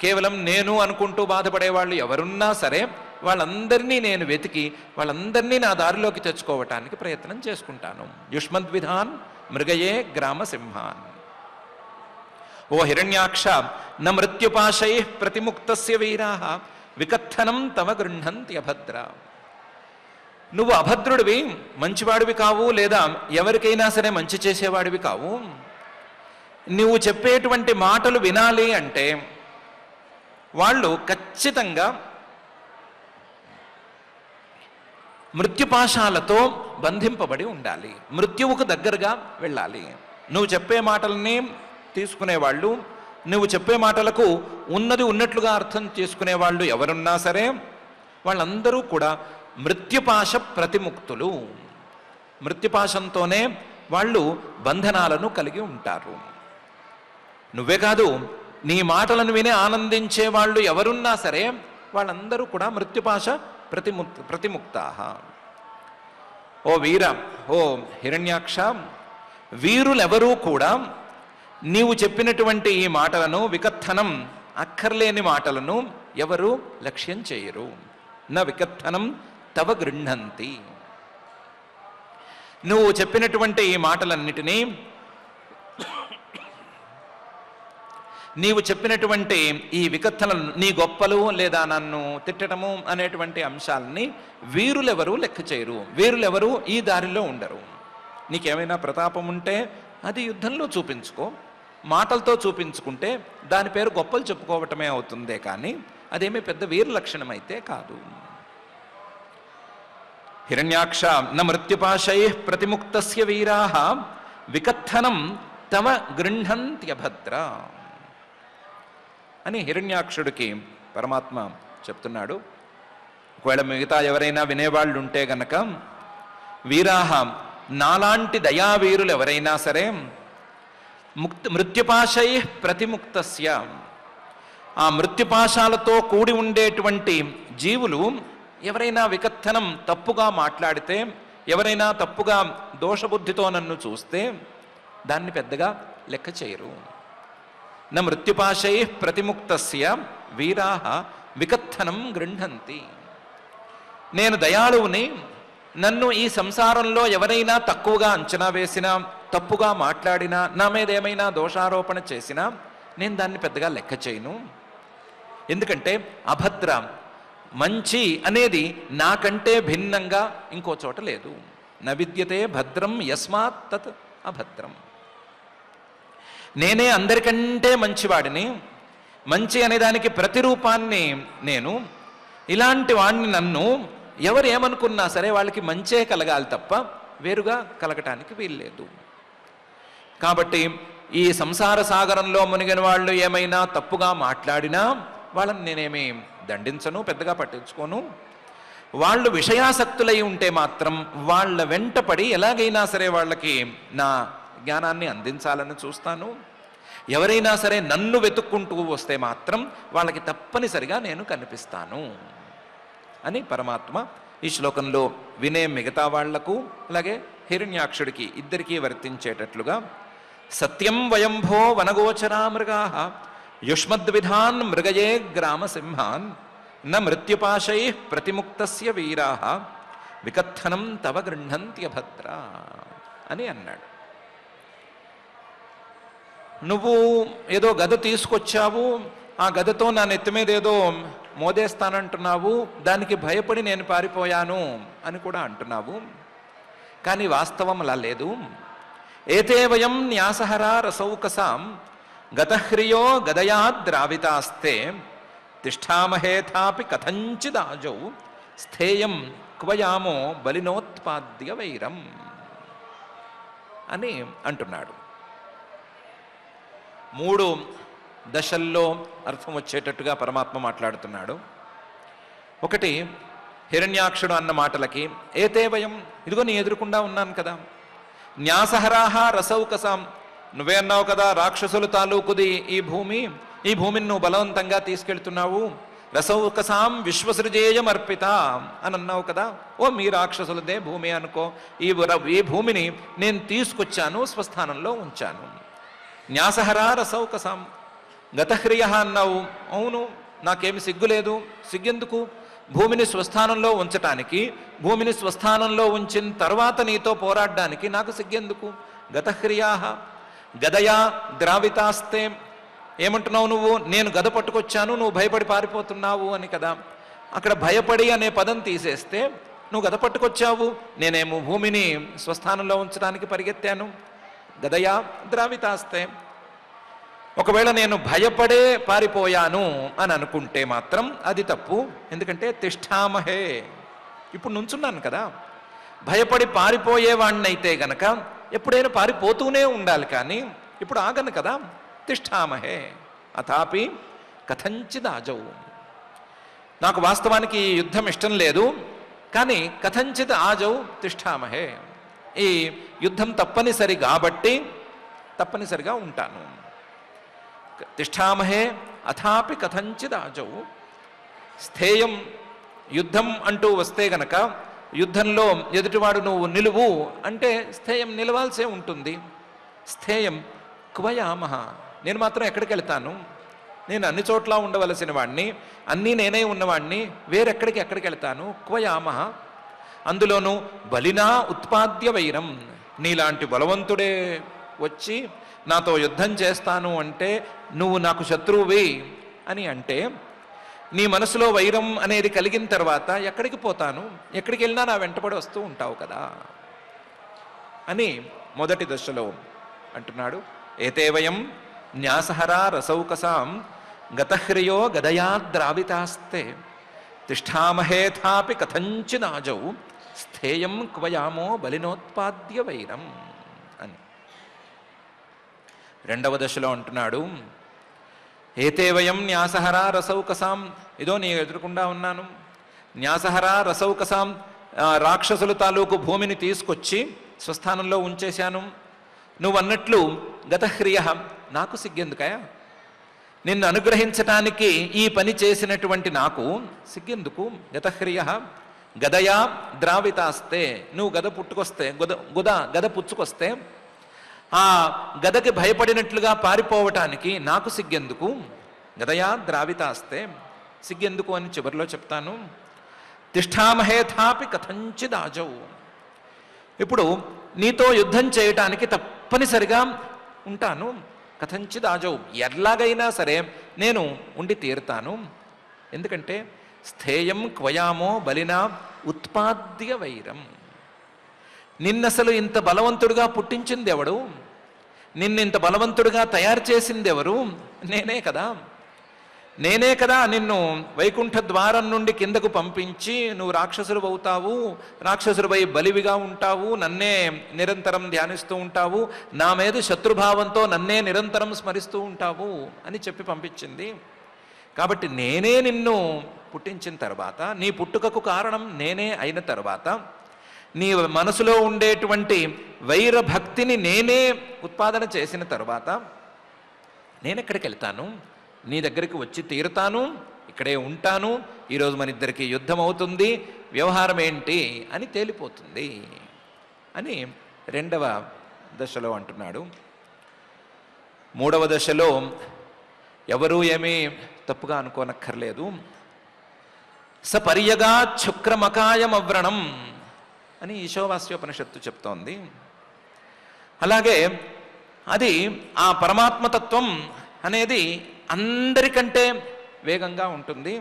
కేవలం నేను అనుకుంటూ బాధపడే వాళ్ళు ఎవరున్నా సరే వాళ్ళందరినీ నేను వెతికి వాళ్ళందరినీ నా దారిలోకి తెచ్చుకోవటానికి ప్రయత్నం చేసుకుంటాను. యుష్మద్విధాన్ మృగయే గ్రామసింహాన్. ఓ హిరణ్యాక్ష, న మృత్యుపాశై ప్రతిముక్తస్య వీరాః వికత్తనం తవ గృహంతి అభద్ర. నువ్వు అభద్రుడివి, మంచివాడివి కావు, లేదా ఎవరికైనా సరే మంచి చేసేవాడివి కావు. నువ్వు చెప్పేటువంటి మాటలు వినాలి అంటే వాళ్ళు ఖచ్చితంగా మృత్యుపాశాలతో బంధింపబడి ఉండాలి, మృత్యువుకు దగ్గరగా వెళ్ళాలి. నువ్వు చెప్పే మాటల్ని తీసుకునేవాళ్ళు, నువ్వు చెప్పే మాటలకు ఉన్నది ఉన్నట్లుగా అర్థం చేసుకునేవాళ్ళు ఎవరున్నా సరే వాళ్ళందరూ కూడా మృత్యుపాశ ప్రతిముక్తులు. మృత్యుపాశంతోనే వాళ్ళు బంధనాలను కలిగి ఉంటారు. నువ్వే కాదు, నీ మాటలను విని ఆనందించే వాళ్ళు ఎవరున్నా సరే వాళ్ళందరూ కూడా మృత్యుపాశ ప్రతిముక్తాః. ఓ వీర, ఓ హిరణ్యాక్ష, వీరులెవరూ కూడా నీవు చెప్పినటువంటి ఈ మాటలను, వికత్తనం అక్కర్లేని మాటలను ఎవరు లక్ష్యం చేయరు. నా వికత్తనం తవ గృహంతి. నువ్వు చెప్పినటువంటి ఈ మాటలన్నిటినీ, నీవు చెప్పినటువంటి ఈ వికత్తలను, నీ గొప్పలు లేదా నన్ను తిట్టడము అనేటువంటి అంశాలని వీరులెవరూ లెక్క చేయరు. వీరులెవరూ ఈ దారిలో ఉండరు. నీకేమైనా ప్రతాపం ఉంటే అది యుద్ధంలో చూపించుకో, మాటలతో చూపించుకుంటే దాని పేరు గొప్పలు చెప్పుకోవటమే అవుతుందే కానీ అదేమీ పెద్ద వీర లక్షణం అయితే కాదు. హిరణ్యాక్ష, న మృత్యుపాశై ప్రతిముక్తస్య వీరాః వికత్తనం తమ గృహంత్యభద్ర అని హిరణ్యాక్షుడికి పరమాత్మ చెప్తున్నాడు. ఒకవేళ మిగతా ఎవరైనా వినేవాళ్ళు ఉంటే గనక, వీరాహ, నాలాంటి దయావీరులు ఎవరైనా సరే, మృత్యుపాశై ప్రతిముక్తస్య, ఆ మృత్యుపాశాలతో కూడి ఉండేటువంటి జీవులు ఎవరైనా వికత్తనం తప్పుగా మాట్లాడితే, ఎవరైనా తప్పుగా దోషబుద్ధితో నన్ను చూస్తే దాన్ని పెద్దగా లెక్క చేయరు. న మృత్యుపాశై ప్రతిముక్తస్య వీరాః వికత్తనం గృహంతి. నేను దయాళువుని, నన్ను ఈ సంసారంలో ఎవరైనా తక్కువగా అంచనా వేసినా, తప్పుగా మాట్లాడినా, నా మీద ఏమైనా దోషారోపణ చేసినా నేను దాన్ని పెద్దగా లెక్క చేయను. ఎందుకంటే అభద్ర, మంచి అనేది నాకంటే భిన్నంగా ఇంకో చోట లేదు. న విద్యతే భద్రం యస్మాత్ తత్ అభద్రం. నేనే అందరికంటే మంచివాడిని, మంచి అనేదానికి ప్రతిరూపాన్ని నేను. ఇలాంటి వాడిని నన్ను ఎవరు ఏమనుకున్నా సరే వాళ్ళకి మంచే కలగాలి తప్ప వేరుగా కలగటానికి వీల్లేదు. కాబట్టి ఈ సంసార సాగరంలో మునిగిన వాళ్ళు ఏమైనా తప్పుగా మాట్లాడినా వాళ్ళని నేనేమి దండించను, పెద్దగా పట్టించుకోను. వాళ్ళు విషయాసక్తులై ఉంటే మాత్రం వాళ్ళ వెంటపడి ఎలాగైనా సరే వాళ్ళకి నా జ్ఞానాన్ని అందించాలని చూస్తాను. ఎవరైనా సరే నన్ను వెతుక్కుంటూ వస్తే మాత్రం వాళ్ళకి తప్పనిసరిగా నేను కనిపిస్తాను అని పరమాత్మ ఈ శ్లోకంలో వినే మిగతా వాళ్లకు అలాగే హిరణ్యాక్షుడికి ఇద్దరికీ వర్తించేటట్లుగా సత్యం వయంభో వనగోచరా మృగా యుష్మద్విధాన్ మృగయే గ్రామసింహాన్ న మృత్యుపాశై ప్రతిముక్తస్య వీరా వికథనం తవ గృహంత్యభద్ర అని అన్నాడు. నువ్వు ఏదో గద తీసుకొచ్చావు, ఆ గదతో నా నెత్తి మీద ఏదో మోదేస్తానంటున్నావు, దానికి భయపడి నేను పారిపోయాను అని కూడా అంటున్నావు. కానీ వాస్తవం అలా లేదు. ఏతే వయం న్యాసహరా రసౌకసాం గతహ్రియో గదయా ద్రావితాస్తే తిష్టామహేథాపి కథంచిదాజౌ స్థేయం క్వయామో బలినోత్పాద్య వైరం అని అంటున్నాడు. 3 దశల్లో అర్థం వచ్చేటట్టుగా పరమాత్మ మాట్లాడుతున్నాడు. ఒకటి, హిరణ్యాక్షుడు అన్న మాటలకి ఏతే వయం, ఇదిగో నీ ఎదురుకుండా ఉన్నాను కదా. న్యాసహరాహ రసౌకసాం, నువ్వే అన్నావు కదా రాక్షసులు తాలూకుది ఈ భూమిని నువ్వు బలవంతంగా తీసుకెళ్తున్నావు. రసౌకసాం విశ్వసృజేయం అర్పిత అని అన్నావు కదా. ఓ మీ రాక్షసులదే భూమి అనుకో, ఈ భూమిని నేను తీసుకొచ్చాను, స్వస్థానంలో ఉంచాను. న్యాసహరా రసౌకసాం గతహ్రియ అన్నావు. అవును, నాకేమి సిగ్గులేదు. సిగ్గెందుకు? భూమిని స్వస్థానంలో ఉంచటానికి, భూమిని స్వస్థానంలో ఉంచిన తర్వాత నీతో పోరాడడానికి నాకు సిగ్గెందుకు? గతహ్రియా గదయా ద్రావితాస్తే, ఏమంటున్నావు నువ్వు? నేను గద పట్టుకొచ్చాను, నువ్వు భయపడి పారిపోతున్నావు అని కదా. అక్కడ భయపడి అనే పదం తీసేస్తే నువ్వు గద పట్టుకొచ్చావు, నేనేమో భూమిని స్వస్థానంలో ఉంచడానికి పరిగెత్తాను. గదయా ద్రావితాస్తే, ఒకవేళ నేను భయపడే పారిపోయాను అని అనుకుంటే మాత్రం అది తప్పు. ఎందుకంటే తిష్టామహే, ఇప్పుడు నుంచున్నాను కదా. భయపడి పారిపోయేవాణ్ణైతే గనక ఎప్పుడైనా పారిపోతూనే ఉండాలి, కానీ ఇప్పుడు ఆగను కదా. తిష్టామహే అథాపి కథంచిదాజౌ, నాకు వాస్తవానికి ఈ యుద్ధం ఇష్టం లేదు, కానీ కథంచిత్ ఆజౌ తిష్టామహే, ఈ యుద్ధం తప్పనిసరి కాబట్టి తప్పనిసరిగా ఉంటాను. తిష్టామహే అథాపి కథంచిదాజౌ స్థేయం, యుద్ధం అంటూ వస్తే గనక యుద్ధంలో ఎదుటివాడు నువ్వు నిలువు అంటే స్థేయం నిలవాల్సే ఉంటుంది. స్థేయం క్వయామహ, నేను మాత్రం ఎక్కడికి వెళ్తాను? నేను అన్ని చోట్ల ఉండవలసిన వాడిని, అన్నీ నేనే ఉన్నవాడిని, ఎక్కడికి వెళ్తాను? క్వయామహ, అందులోనూ బలినా ఉత్పాద్య వైరం, నీలాంటి బలవంతుడే వచ్చి నాతో యుద్ధం చేస్తాను అంటే నువ్వు నాకు శత్రువువి అని అంటే నీ మనసులో వైరం అనేది కలిగిన తర్వాత ఎక్కడికి పోతాను? ఎక్కడికి వెళ్ళినా నా వెంటబడి వస్తూ ఉంటావు కదా అని మొదటి దశలో అంటున్నాడు. ఏతే వయం న్యాసహరా రసౌకసాం గతహ్రియో గదయా ద్రావితాస్తే తిష్టామహేథాపి కథంచినాజౌ స్థేయం క్వయామో బలినోత్పాద్య వైరం అని. రెండవ దశలో అంటున్నాడు, ఏతే వయం న్యాసహరా రసౌకసాం, ఇదో నీ ఎదురుకుండా ఉన్నాను. న్యాసహరా రసౌకసాం, రాక్షసుల తాలూకు భూమిని తీసుకొచ్చి స్వస్థానంలో ఉంచేశాను. నువ్వు అన్నట్లు గతహ్రియ, నాకు సిగ్గెందుకయా? నిన్ను అనుగ్రహించటానికి ఈ పని చేసినటువంటి నాకు సిగ్గెందుకు? గతహ్రియ గదయా ద్రావితాస్తే, నువ్వు గద పుట్టుకొస్తే గద పుచ్చుకొస్తే ఆ గదకి భయపడినట్లుగా పారిపోవటానికి నాకు సిగ్గెందుకు? గదయా ద్రావితాస్తే, సిగ్గెందుకు అని చివరిలో చెప్తాను. తిష్టామహేథాపి కథంచిదాజౌ, ఇప్పుడు నీతో యుద్ధం చేయటానికి తప్పనిసరిగా ఉంటాను. కథంచిదాజౌ, ఎలాగైనా సరే నేను ఉండి తీరుతాను. ఎందుకంటే స్థేయం క్వయామో బలినా ఉత్పాద్య వైరం, నిన్నసలు ఇంత బలవంతుడిగా పుట్టించింది ఎవడు? నిన్నింత బలవంతుడిగా తయారు చేసింది ఎవరు? నేనే కదా. నేనే కదా నిన్ను వైకుంఠ ద్వారం నుండి కిందకు పంపించి నువ్వు రాక్షసులు అవుతావు, రాక్షసులపై బలివిగా ఉంటావు, నన్నే నిరంతరం ధ్యానిస్తూ ఉంటావు, నా మీద శత్రుభావంతో నన్నే నిరంతరం స్మరిస్తూ ఉంటావు అని చెప్పి పంపించింది. కాబట్టి నేనే నిన్ను పుట్టించిన తర్వాత, నీ పుట్టుకకు కారణం నేనే అయిన తర్వాత, నీ మనసులో ఉండేటువంటి వైరభక్తిని నేనే ఉత్పాదన చేసిన తర్వాత నేనెక్కడికి వెళ్తాను, నీ దగ్గరికి వచ్చి తీరుతాను, ఇక్కడే ఉంటాను, ఈరోజు మన ఇద్దరికి యుద్ధం అవుతుంది, వ్యవహారం ఏంటి అని తేలిపోతుంది అని రెండవ దశలో అంటున్నాడు. మూడవ దశలో ఎవరూ ఏమీ తప్పుగా అనుకోనక్కర్లేదు. సపర్యగా శుక్రమకాయమవ్రణం అని ఈశోవాస్యోపనిషత్తు చెప్తోంది. అలాగే అది ఆ పరమాత్మతత్వం అనేది అందరికంటే వేగంగా ఉంటుంది,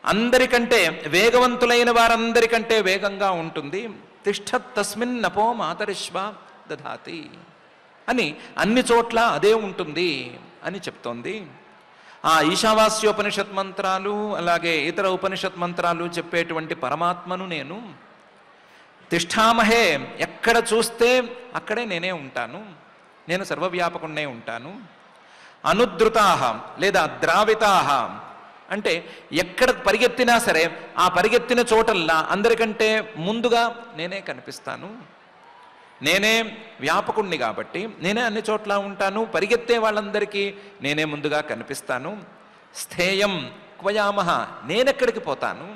అందరికంటే వేగవంతులైన వారందరికంటే వేగంగా ఉంటుంది. తిష్ఠత్ తస్మిన్ నపో మాతరిష్వ దధాతి అని అన్ని చోట్ల అదే ఉంటుంది అని చెప్తోంది. ఆ ఈశావాస్యోపనిషత్ మంత్రాలు అలాగే ఇతర ఉపనిషత్ మంత్రాలు చెప్పేటువంటి పరమాత్మను నేను తిష్ఠామహే, ఎక్కడ చూస్తే అక్కడే నేనే ఉంటాను, నేను సర్వవ్యాపకుణ్ణే ఉంటాను. అనుద్రుతాహ లేదా ద్రావితాహ అంటే ఎక్కడ పరిగెత్తినా సరే ఆ పరిగెత్తిన చోటల్లా అందరికంటే ముందుగా నేనే కనిపిస్తాను. నేనే వ్యాపకుణ్ణి కాబట్టి నేనే అన్ని చోట్ల ఉంటాను, పరిగెత్తే వాళ్ళందరికీ నేనే ముందుగా కనిపిస్తాను. స్థేయం క్వయామహ, నేనెక్కడికి పోతాను,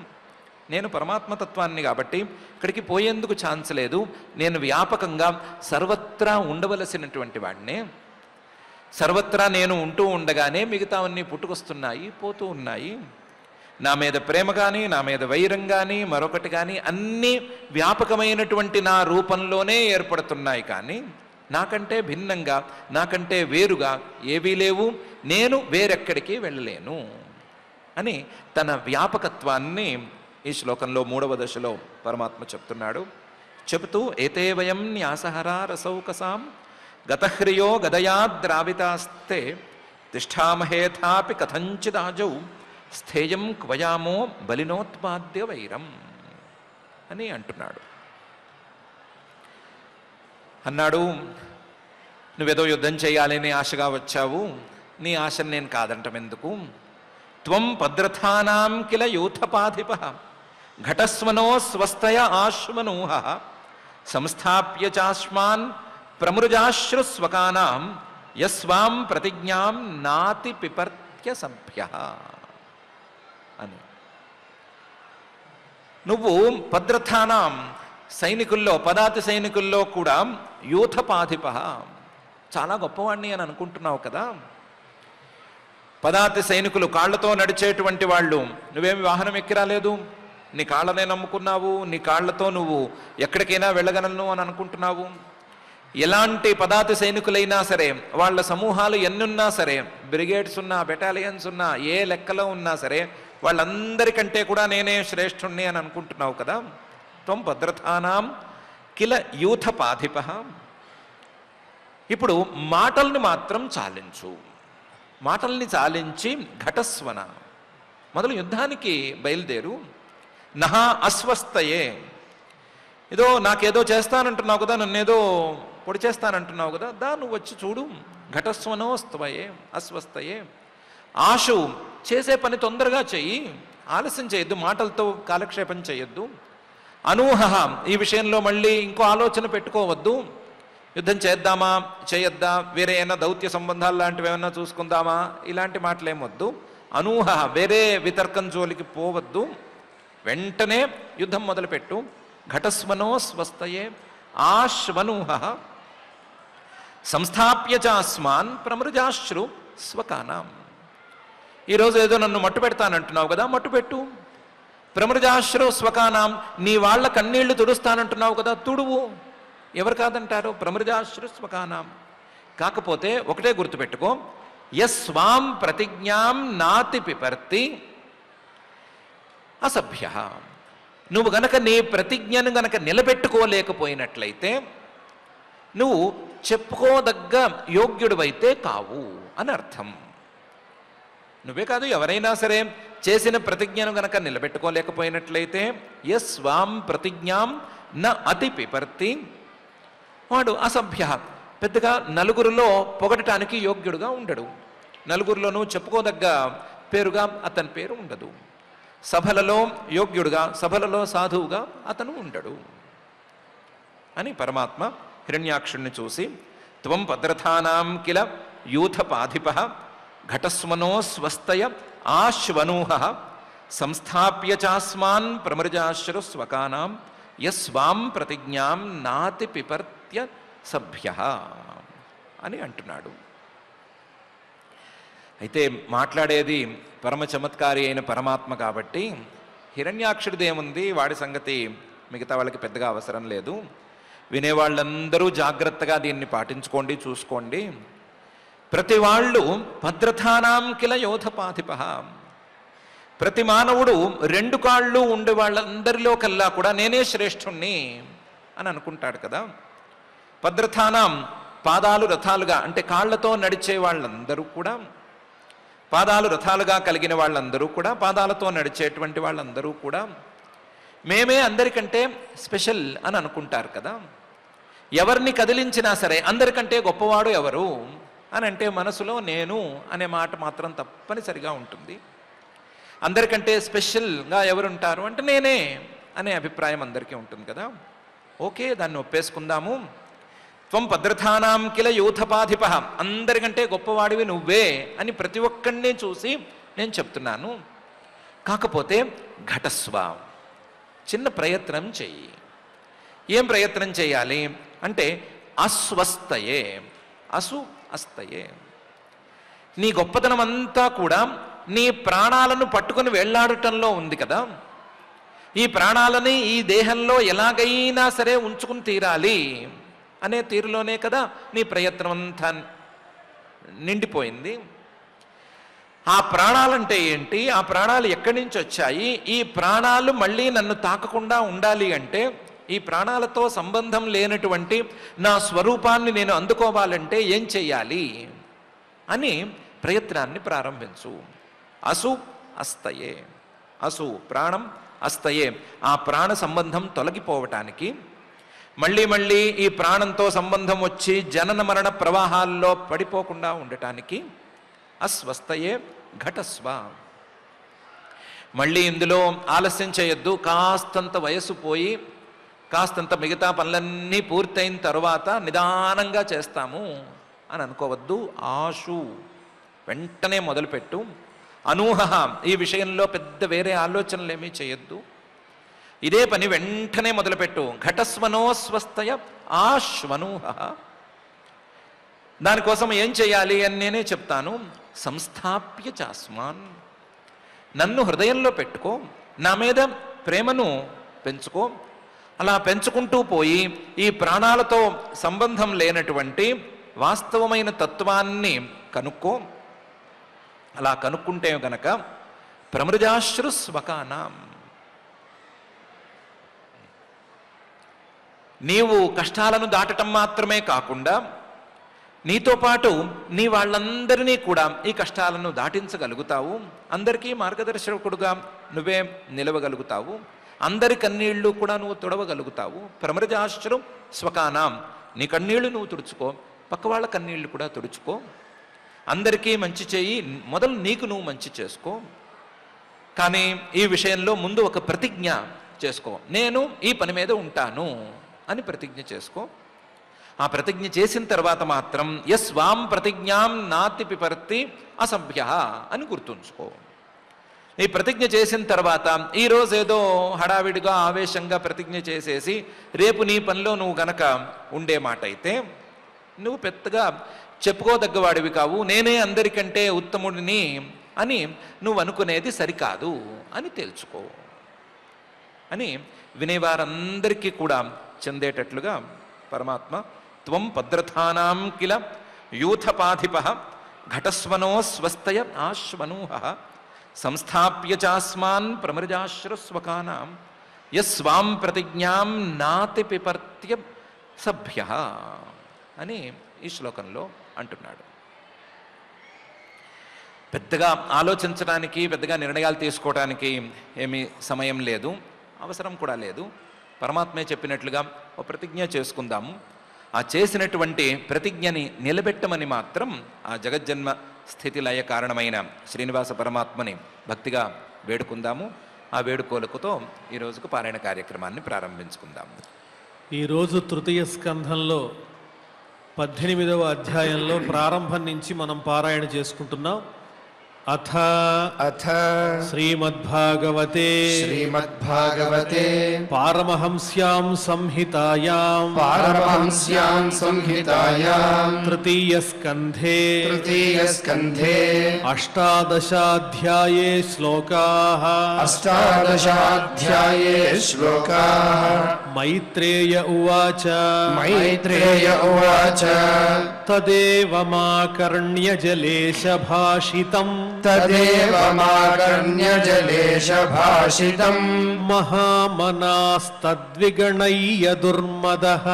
నేను పరమాత్మతత్వాన్ని కాబట్టి ఇక్కడికి పోయేందుకు ఛాన్స్ లేదు, నేను వ్యాపకంగా సర్వత్రా ఉండవలసినటువంటి వాడినే. సర్వత్రా నేను ఉంటూ ఉండగానే మిగతావన్నీ పుట్టుకొస్తున్నాయి, పోతూ ఉన్నాయి. నా మీద ప్రేమ కానీ, నా మీద వైరం కానీ, మరొకటి కానీ అన్నీ వ్యాపకమైనటువంటి నా రూపంలోనే ఏర్పడుతున్నాయి. కానీ నాకంటే భిన్నంగా, నాకంటే వేరుగా ఏవీ లేవు, నేను వేరెక్కడికి వెళ్ళలేను అని తన వ్యాపకత్వాన్ని ఈ శ్లోకంలో మూడవ దశలో పరమాత్మ చెప్తున్నాడు. చెబుతూ ఏతే వయం న్యాసహరా రసౌకసాం గతహ్రియో గదయా ద్రావితాస్తే తిష్ఠామహేథాపి కథంచిదాజౌ స్థేయం క్వయామో బలినోత్పాద్య వైరం అని అంటున్నాడు. అన్నాడు, నువ్వేదో యుద్ధం చేయాలని ఆశగా వచ్చావు, నీ ఆశను నేను కాదంటం ఎందుకు. త్వం పద్రథానాం కిల యూథపాధిప ఘటస్వనో స్వస్తయ ఆశ్వనూహ సంస్థాప్య చాస్మాన్ ప్రమృజాశ్రుస్వకానాం యస్వాం ప్రతిజ్ఞాం నాతి పిపర్త్య సభ్య అని. నువ్వు పద్రథానాం సైనికుల్లో, పదాతి సైనికుల్లో కూడా యూథపాధిప, చాలా గొప్పవాణ్ణి అని అనుకుంటున్నావు కదా. పదాతి సైనికులు కాళ్లతో నడిచేటువంటి వాళ్ళు, నువ్వేమి వాహనం ఎక్కిరాలేదు, నీ కాళ్ళనే నమ్ముకున్నావు, నీ కాళ్లతో నువ్వు ఎక్కడికైనా వెళ్ళగలను అని అనుకుంటున్నావు. ఎలాంటి పదాతి సైనికులైనా సరే, వాళ్ళ సమూహాలు ఎన్నున్నా సరే, బ్రిగేడ్స్ ఉన్నా, బెటాలియన్స్ ఉన్నా, ఏ లెక్కలో ఉన్నా సరే, వాళ్ళందరికంటే కూడా నేనే శ్రేష్ఠుణ్ణి అని అనుకుంటున్నావు కదా. త్వం భద్రతానాం కిల యూథపాధిప. ఇప్పుడు మాటల్ని మాత్రం చాలించు, మాటల్ని చాలించి ఘటస్వన మొదలు యుద్ధానికి బయలుదేరు. నహా అస్వస్థయే, ఏదో నాకేదో చేస్తానంటున్నావు కదా, నన్నేదో పొడి చేస్తానంటున్నావు కదా, దా నువ్వు వచ్చి చూడు. ఘటస్వనోస్త్వయే అస్వస్థయే. ఆశు, చేసే పని తొందరగా చెయ్యి, ఆలస్యం చేయొద్దు, మాటలతో కాలక్షేపం చేయొద్దు. అనూహ, ఈ విషయంలో మళ్ళీ ఇంకో ఆలోచన పెట్టుకోవద్దు. యుద్ధం చేద్దామా చేయొద్దా, వేరే ఏమైనా దౌత్య సంబంధాలు లాంటివి ఏమైనా చూసుకుందామా, ఇలాంటి మాటలేమొద్దు. అనూహ, వేరే వితర్కం జోలికి పోవద్దు, వెంటనే యుద్ధం మొదలుపెట్టు. ఘటస్వనో స్వస్థయే ఆశ్వనూహ సంస్థాప్య చాస్మాన్ ప్రమృజాశ్రు స్వకానాం. ఈరోజు ఏదో నన్ను మట్టు పెడతానంటున్నావు కదా, మట్టు పెట్టు. ప్రమృజాశ్రు స్వకానాం, నీ వాళ్ళ కన్నీళ్లు తుడుస్తానంటున్నావు కదా, తుడువు. ఎవరు కాదంటారు? ప్రమృజాశ్రు స్వకానాం. కాకపోతే ఒకటే గుర్తుపెట్టుకో, యస్వాం ప్రతిజ్ఞాం నాతి పిపర్తి అసభ్య. నువ్వు గనక నీ ప్రతిజ్ఞను గనక నిలబెట్టుకోలేకపోయినట్లయితే నువ్వు చెప్పుకోదగ్గ యోగ్యుడివైతే కావు అని అర్థం. నువ్వే కాదు ఎవరైనా సరే చేసిన ప్రతిజ్ఞను గనక నిలబెట్టుకోలేకపోయినట్లయితే యస్వాం ప్రతిజ్ఞాం న అతి పిపర్తి, వాడు అసభ్య, పెద్దగా నలుగురిలో పొగడటానికి యోగ్యుడుగా ఉండడు, నలుగురిలోనూ చెప్పుకోదగ్గ పేరుగా అతని పేరు ఉండదు, సభలలో యోగ్యుడుగా, సభలలో సాధువుగా అతను ఉండడు అని పరమాత్మ హిరణ్యాక్షుణ్ణి చూసి త్వం భద్రథానాం కిల యూథపాధిప ఘటస్వనో స్వస్తయ ఆశ్వనూహ సంస్థాప్య చాస్మాన్ ప్రమృజాశ్రు స్వకానాం యస్వాం ప్రతిజ్ఞాం నాతి పిపర్త్య సభ్య అని అంటున్నాడు. అయితే మాట్లాడేది పరమ చమత్కారి అయిన పరమాత్మ కాబట్టి హిరణ్యాక్షుడిదేముంది, వాడి సంగతి మిగతా వాళ్ళకి పెద్దగా అవసరం లేదు, వినేవాళ్ళందరూ జాగ్రత్తగా దీన్ని పాటించుకోండి, చూసుకోండి. ప్రతి వాళ్ళు భద్రథానాం కిల యోధపాధిప, ప్రతి మానవుడు రెండు కాళ్ళు ఉండే వాళ్ళందరిలో కల్లా కూడా నేనే శ్రేష్ఠుణ్ణి అని అనుకుంటాడు కదా. భద్రథానాం పాదాలు రథాలుగా అంటే కాళ్లతో నడిచే వాళ్ళందరూ కూడా, పాదాలు రథాలుగా కలిగిన వాళ్ళందరూ కూడా, పాదాలతో నడిచేటువంటి వాళ్ళందరూ కూడా మేమే అందరికంటే స్పెషల్ అని అనుకుంటారు కదా. ఎవరిని కదిలించినా సరే అందరికంటే గొప్పవాడు ఎవరు అని అంటే మనసులో నేను అనే మాట మాత్రం తప్పనిసరిగా ఉంటుంది. అందరికంటే స్పెషల్గా ఎవరుంటారు అంటే నేనే అనే అభిప్రాయం అందరికీ ఉంటుంది కదా. ఓకే, దాన్ని ఒప్పేసుకుందాము. త్వం భద్రథానాం కిల యూథపాధిప, అందరికంటే గొప్పవాడివి నువ్వే అని ప్రతి ఒక్కడిని చూసి నేను చెప్తున్నాను. కాకపోతే ఘటస్వ, చిన్న ప్రయత్నం చెయ్యి. ఏం ప్రయత్నం చేయాలి అంటే అస్వస్తయే, అసు అస్తయే, నీ గొప్పతనం అంతా కూడా నీ ప్రాణాలను పట్టుకుని వెళ్ళాడటంలో ఉంది కదా. ఈ ప్రాణాలని ఈ దేహంలో ఎలాగైనా సరే ఉంచుకుని తీరాలి అనే తీరులోనే కదా నీ ప్రయత్నం అంతా నిండిపోయింది. ఆ ప్రాణాలంటే ఏంటి, ఆ ప్రాణాలు ఎక్కడి నుంచి వచ్చాయి, ఈ ప్రాణాలు మళ్ళీ నన్ను తాకకుండా ఉండాలి అంటే, ఈ ప్రాణాలతో సంబంధం లేనటువంటి నా స్వరూపాన్ని నేను అందుకోవాలంటే ఏం చెయ్యాలి అని ప్రయత్నాన్ని ప్రారంభించు. అసు అస్తయే, అసు ప్రాణం, అస్తయే ఆ ప్రాణ సంబంధం తొలగిపోవటానికి, మళ్ళీ మళ్ళీ ఈ ప్రాణంతో సంబంధం వచ్చి జనన మరణ ప్రవాహాల్లో పడిపోకుండా ఉండటానికి అస్వస్తయే ఘటస్వ. మళ్ళీ ఇందులో ఆలస్యం చేయొద్దు. కాస్తంత వయస్సు పోయి కాస్తంత మిగతా పనులన్నీ పూర్తయిన తర్వాత నిదానంగా చేస్తాము అని అనుకోవద్దు. ఆశు, వెంటనే మొదలుపెట్టు. అనూహ, ఈ విషయంలో పెద్ద వేరే ఆలోచనలు ఏమీ చేయొద్దు, ఇదే పని వెంటనే మొదలుపెట్టు. ఘటస్వనో స్వస్తయ ఆశ్వనూహ, దానికోసం ఏం చేయాలి అని నేనే చెప్తాను. సంస్థాప్య చాస్మాన్, నన్ను హృదయంలో పెట్టుకో, నా మీద ప్రేమను పెంచుకో. అలా పెంచుకుంటూ పోయి ఈ ప్రాణాలతో సంబంధం లేనటువంటి వాస్తవమైన తత్వాన్ని కనుక్కో. అలా కనుక్కుంటే గనక ప్రమృజాశ్రు స్వకానాం, నీవు కష్టాలను దాటటం మాత్రమే కాకుండా నీతో పాటు నీ వాళ్ళందరినీ కూడా ఈ కష్టాలను దాటించగలుగుతావు. అందరికీ మార్గదర్శకుడుగా నువ్వే నిలవగలుగుతావు. అందరి కన్నీళ్లు కూడా నువ్వు తుడవగలుగుతావు. ప్రమృజాశ్రు స్వకానాం, నీ కన్నీళ్లు నువ్వు తుడుచుకో, పక్క వాళ్ళ కన్నీళ్లు కూడా తుడుచుకో. అందరికీ మంచి చేయి, మొదలు నీకు నువ్వు మంచి చేసుకో. కానీ ఈ విషయంలో ముందు ఒక ప్రతిజ్ఞ చేసుకో. నేను ఈ పని మీద ఉంటాను అని ప్రతిజ్ఞ చేసుకో. ఆ ప్రతిజ్ఞ చేసిన తర్వాత మాత్రం యస్వాం ప్రతిజ్ఞాం నాతి పిపర్తి అసభ్య అని గుర్తుంచుకో. ఈ ప్రతిజ్ఞ చేసిన తర్వాత ఈరోజు ఏదో హడావిడిగా ఆవేశంగా ప్రతిజ్ఞ చేసేసి రేపు నీ పనిలో నువ్వు గనక ఉండే మాట అయితే నువ్వు పెద్దగా చెప్పుకోదగ్గవాడివి కావు. నేనే అందరికంటే ఉత్తముడిని అని నువ్వు అనుకునేది సరికాదు అని తెలుసుకో అని వినేవారందరికీ కూడా చెందేటట్లుగా పరమాత్మ త్వం భద్రథానాం కిల యూథపాధిప ఘటస్వనో స్వస్తయ ఆశ్వనూహ సంస్థాప్య చాస్మాన్ ప్రమృజాశ్రు స్వకానాం యస్వాం ప్రతిజ్ఞాం నాతి పిపర్త్య సభ్య అని ఈ శ్లోకంలో అంటున్నాడు. పెద్దగా ఆలోచించడానికి, పెద్దగా నిర్ణయాలు తీసుకోవడానికి ఏమీ సమయం లేదు, అవసరం కూడా లేదు. పరమాత్మే చెప్పినట్లుగా ఒక ప్రతిజ్ఞ చేసుకుందాము. ఆ చేసినటువంటి ప్రతిజ్ఞని నిలబెట్టమని మాత్రం ఆ జగజ్జన్మ స్థితి లయ కారణమైన శ్రీనివాస పరమాత్మని భక్తిగా వేడుకుందాము. ఆ వేడుకోలకుతో ఈ రోజుకు పారాయణ కార్యక్రమాన్ని ప్రారంభించుకుందాము. ఈరోజు తృతీయ స్కంధంలో 18వ అధ్యాయంలో ప్రారంభం నుంచి మనం పారాయణ చేసుకుంటున్నాం. అథ శ్రీమద్భాగవతే పారమహంస్యాం సంహితాయాం తృతీయ స్కంధే అష్టాదశాధ్యాయే శ్లోకాః మైత్రేయ ఉవాచ తదేవ మాకర్ణ్య జలేశ భాషితం మహామనాస్తద్విగణయ్య దుర్మదః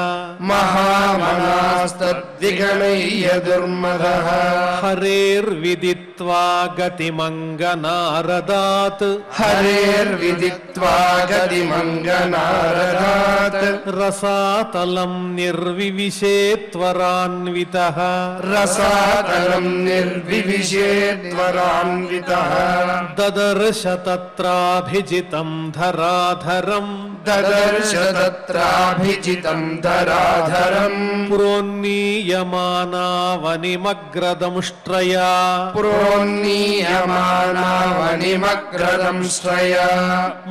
హరేర్విదిత్వా గతిమంగనారదాత్ రసాతలం నిర్వివిశేత్వరాన్వితః దదర్శ తత్రాభిజితం ధరాధరం పురోన్నీయమానావనిమగ్రదంష్ట్రయా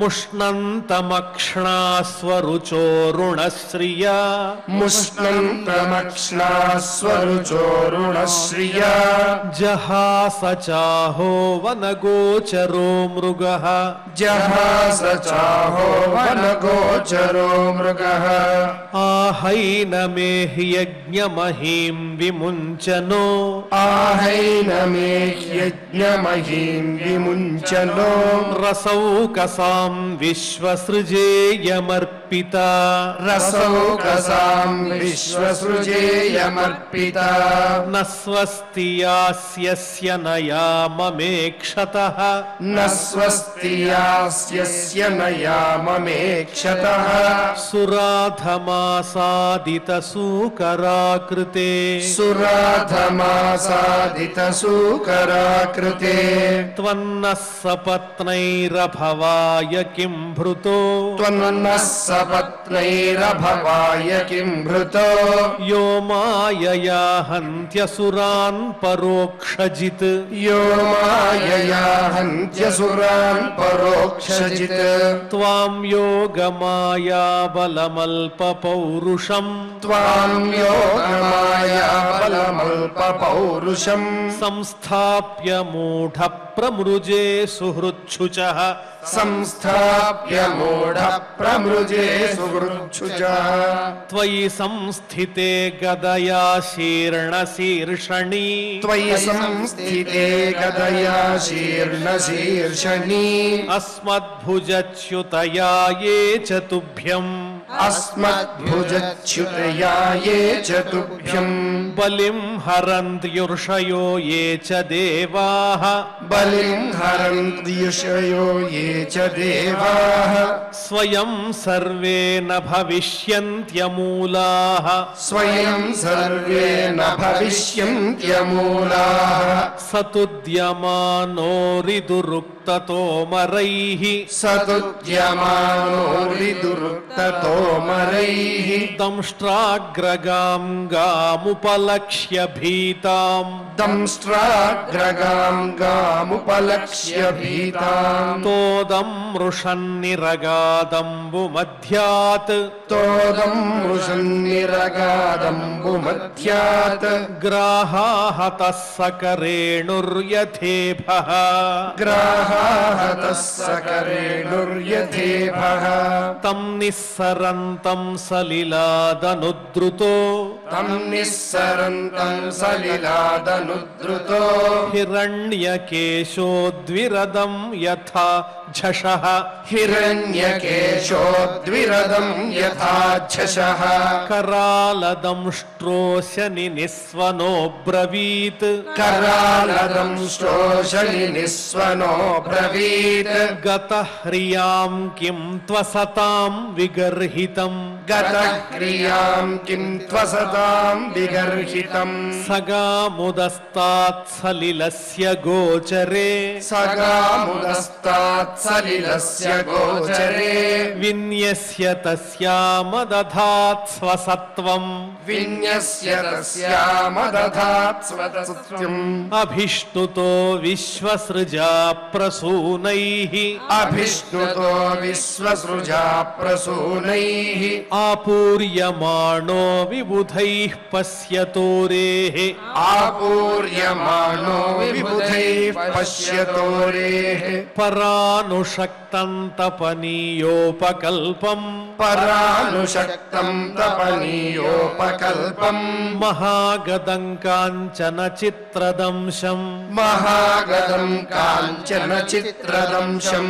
ముష్ణంతమక్ష్ణాస్వరుచోరుణశ్రియా జహాస చాహో వనగోచరో మృగః ఆహైనమేహ్యజ్ఞమహీం విముంచనో రసౌకసాం విశ్వసృజేయమర్పిత నస్వస్తి యాస్యస్య నయామమేక్షతః సురాధమాసాదితసూకరాకృతే త్వన్నః సపత్నైరభవాయ కిం భృతో యో మాయయా హంత్యసురాన్ పరోక్షజిత్ త్వాం యోగమాయా బలమల్ప పౌరుషం సంస్థాప్య మూఢ ప్రమృజే సుహృచ్ఛుచః త్వయి సంస్థితే గదయా శీర్ణశీర్షణి అస్మద్భుజచ్యుతయా ఏ చ తుభ్యం బలిం హరంత్యుర్షయో ఏ చ దేవాః స్వయం సర్వే న భవిష్యంత్యమూలాః సతుద్యమానోరిదురుక్తతోమరైః దంష్ట్రాగ్రగాం గాముపలక్ష్య భీతాం తోదం మృషన్నిరగాదంబు మధ్యాత్ గ్రాహాహతః సకరేణుర్యథేభః తం నిస్సరంతం సలిలాదనుద్రుతో తం నిస్సరంతం సలిలాదనుద్రుతో హిరణ్యకేశోద్విరదం యథా ఝషః హిరణ్యకేశోద్విరదం యథాఛశః కరాలదంష్ట్రోశని నిస్వనో బ్రవీత్ కరాలదం శ్రోషలి నిస్వనో బ్రవీత్ గతః హ్రియాం కిం త్వసతాం విగర్హితం గతక్రియాం కిం త్వసతాం విగర్హితం సగాముదస్తాత్ సలిలస్య గోచరే సగాముదస్తాత్ సలిలస్య గోచరే విన్యస్య తస్యామదధాత్ స్వసత్వం విన్యస్య తస్యామదధాత్ స్వసత్యం అభిష్ణుతో విశ్వసృజా ప్రసూనైః అభిష్ణుతో విశ్వసృజా ప్రసూనైః ఆపూర్యమాణో విబుధైః పశ్యతోరేః ఆపూర్యమాణో విబుధైః పశ్యతోరేః పరానుషక్తం తపనీయోపకల్పం పరానుషక్తం తపనీయోపకల్పం మహాగదం కాంచన చిత్రదంశం మహాగదం కాంచన చిత్రదంశం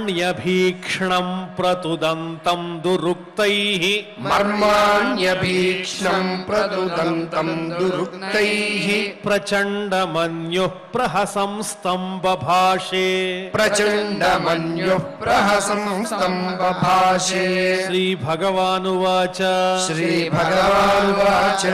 మర్మాణ్యభీక్ష్ణం ప్రతుదంతం దురుక్తైః మర్మాణ్యభీక్ష్ణం ప్రదుదంతం దురుక్తైః ప్రచండమన్యుః ప్రహసంస్తం బభాషే ప్రచండమన్యుః ప్రహసంస్తం బభాషే శ్రీభగవానువాచ శ్రీభగవానువాచ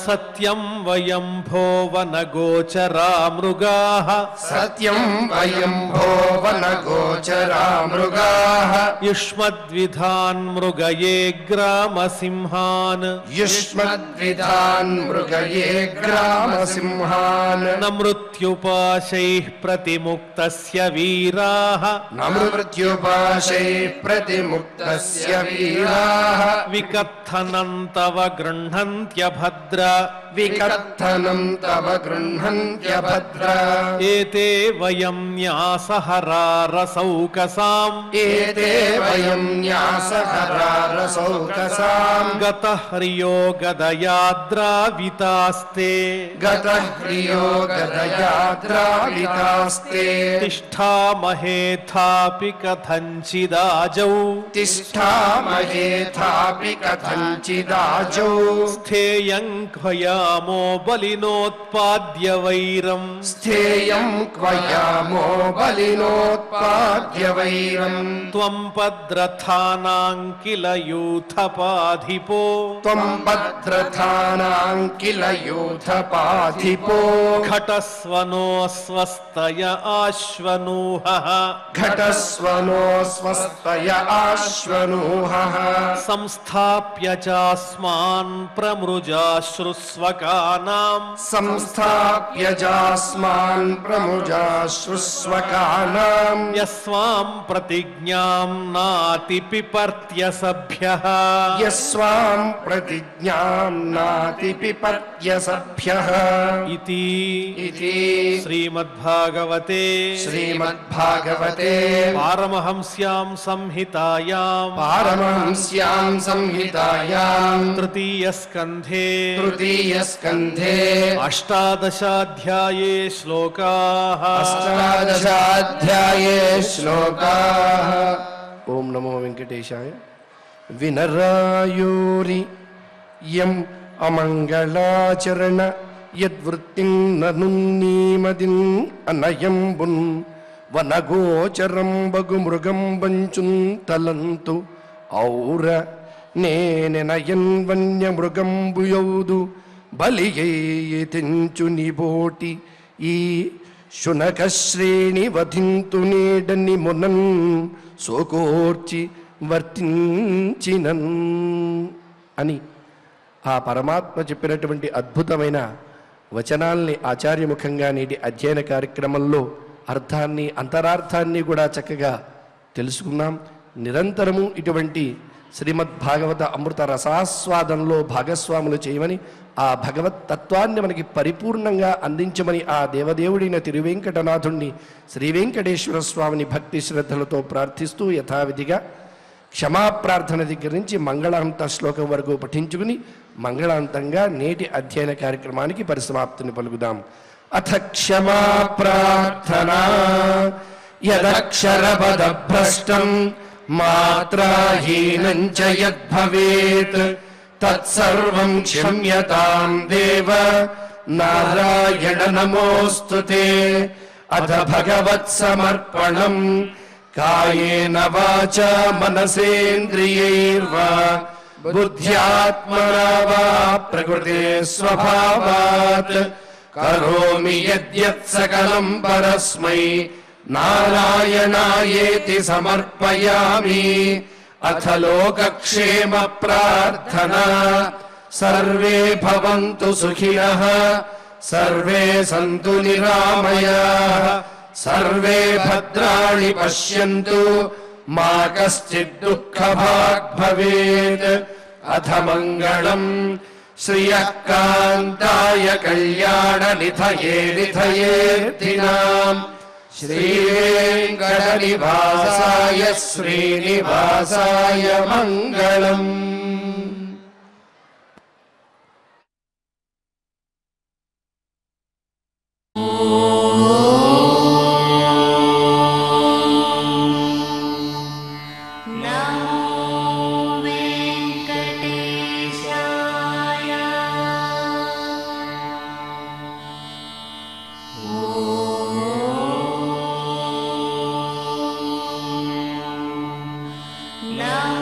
సత్యం వయం భోవనగోచరా మృగాః సత్యం వయం భోవనగోచరా మృగాః యుష్మద్విధాన్ మృగయే గ్రామసింహాన్ యుష్మద్విధాన్ మృగయే గ్రామసింహాన్ న మృత్యుపాశైః ప్రతిముక్తస్య వీరాः న మృత్యుపాశై ప్రతిముక్తస్య వీరాः వికత్తనం తవ గృహ్ణంత్యభద్ర వికత్తనం తవ గృహ్ణంత్యభద్ర ఏతే వయం న్యాసహరారసౌకసాం ఏతే వయం న్యాసహరారసౌకసాం గతః హ్రియో గదయాద్రావితాస్తే గతః హ్రియో గదయాద్రావితాస్తే తిష్ఠామహేథాపి కథంచిదాజౌ తిష్ఠామహేథాపి కథంచిదాజౌ స్థేయం ఖ్వయామో బలినోత్పాద్య వైరం స్థేయం క్వయామో బలినోత్పాద్య వైరం త్వం పద్రథానాం కిల యూథపాధిపో త్వం భద్రథానాం కిల యూథపాధిపో ఘటస్వనో స్వస్తయ ఆశ్వనూహః ఘటస్వనో స్వస్తయ ఆశ్వనూహః సంస్థాప్య చాస్మాన్ ప్రమృజాశ్రుస్వకానాం సంస్థాప్య జాస్మాన్ ప్రముజాశ్రుస్వకానాం యస్వాం ప్రతిజ్ఞాం నాతిపిపర్త్య సభ్యః యస్వాం ప్రతిజ్ఞాం నాతిపిపర్త్య సభ్యః ఇతి ఇతి శ్రీమద్భాగవతే శ్రీమద్భాగవతే పారమహంస్యాం సంహితాయాం పారమహంస్యాం సంహితాయాం తృతీయ స్కంధే తృతీయ స్కంధే అష్టాదశాధ్యాయే శ్లోకాః అష్టాదశాధ్యాయే శ్లోకాః. ఓం నమో వెంకటేశాయ. వినరాయోరి యం అమంగళాచరణ యద్వృత్తిం ననున్నీమదిన్ అనయంబున్ వనగోచరం బగు మృగం బంచున్ తలంతు ఔర నేనెనయన్ వన్య మృగంబుయౌదు బలియైతించు నిబోటి ఈ శునక శ్రేణి వధింతు నేడని మునన్ సోకోర్చి వర్తించినన్ అని ఆ పరమాత్మ చెప్పినటువంటి అద్భుతమైన వచనాల్ని ఆచార్యముఖంగా నేటి అధ్యయన కార్యక్రమంలో అర్థాన్ని అంతరార్థాన్ని కూడా చక్కగా తెలుసుకున్నాం. నిరంతరము ఇటువంటి శ్రీమద్భాగవత అమృత రసాస్వాదంలో భాగస్వాములు చేయమని, ఆ భగవత్ తత్వాన్ని మనకి పరిపూర్ణంగా అందించమని ఆ దేవదేవుడైన తిరువెంకటనాథుణ్ణి శ్రీ వెంకటేశ్వర స్వామిని భక్తి శ్రద్ధలతో ప్రార్థిస్తూ యథావిధిగా క్షమాప్రార్థన దగ్గర నుంచి మంగళాంత శ్లోకం వరకు పఠించుకుని మంగళాంతంగా నేటి అధ్యయన కార్యక్రమానికి పరిసమాప్తిని పలుకుదాం. అథ క్షమా ప్రార్థనా యదక్షరపదభ్రష్టం మాత్రాహీనం చ యద్భవేత్ తత్సర్వం క్షమ్యతాం దేవ నారాయణ నమోస్తుతే. అథ భగవత్సమర్పణం కాయేన వాచా మనసేంద్రియైర్వా బుద్ధ్యాత్మనా వా ప్రకృతే స్వభావాత్ కరోమి యద్యత్ సకలం పరస్మై నారాయణాయేతి సమర్పయామి. అథ లోకక్షేమ ప్రార్థనా సర్వే భవంతు సుఖినః సర్వే సంతు నిరామయాః సర్వే భద్రాణి పశ్యంతు మా కశ్చిద్ దుఃఖభాగ్ భవేత్. అథ మంగళం శ్రియః కాంతాయ కళ్యాణ నిధయే నిధయేర్థినాం శ్రీవేంకటనివాసాయ శ్రీనివాసాయ మంగళం. Now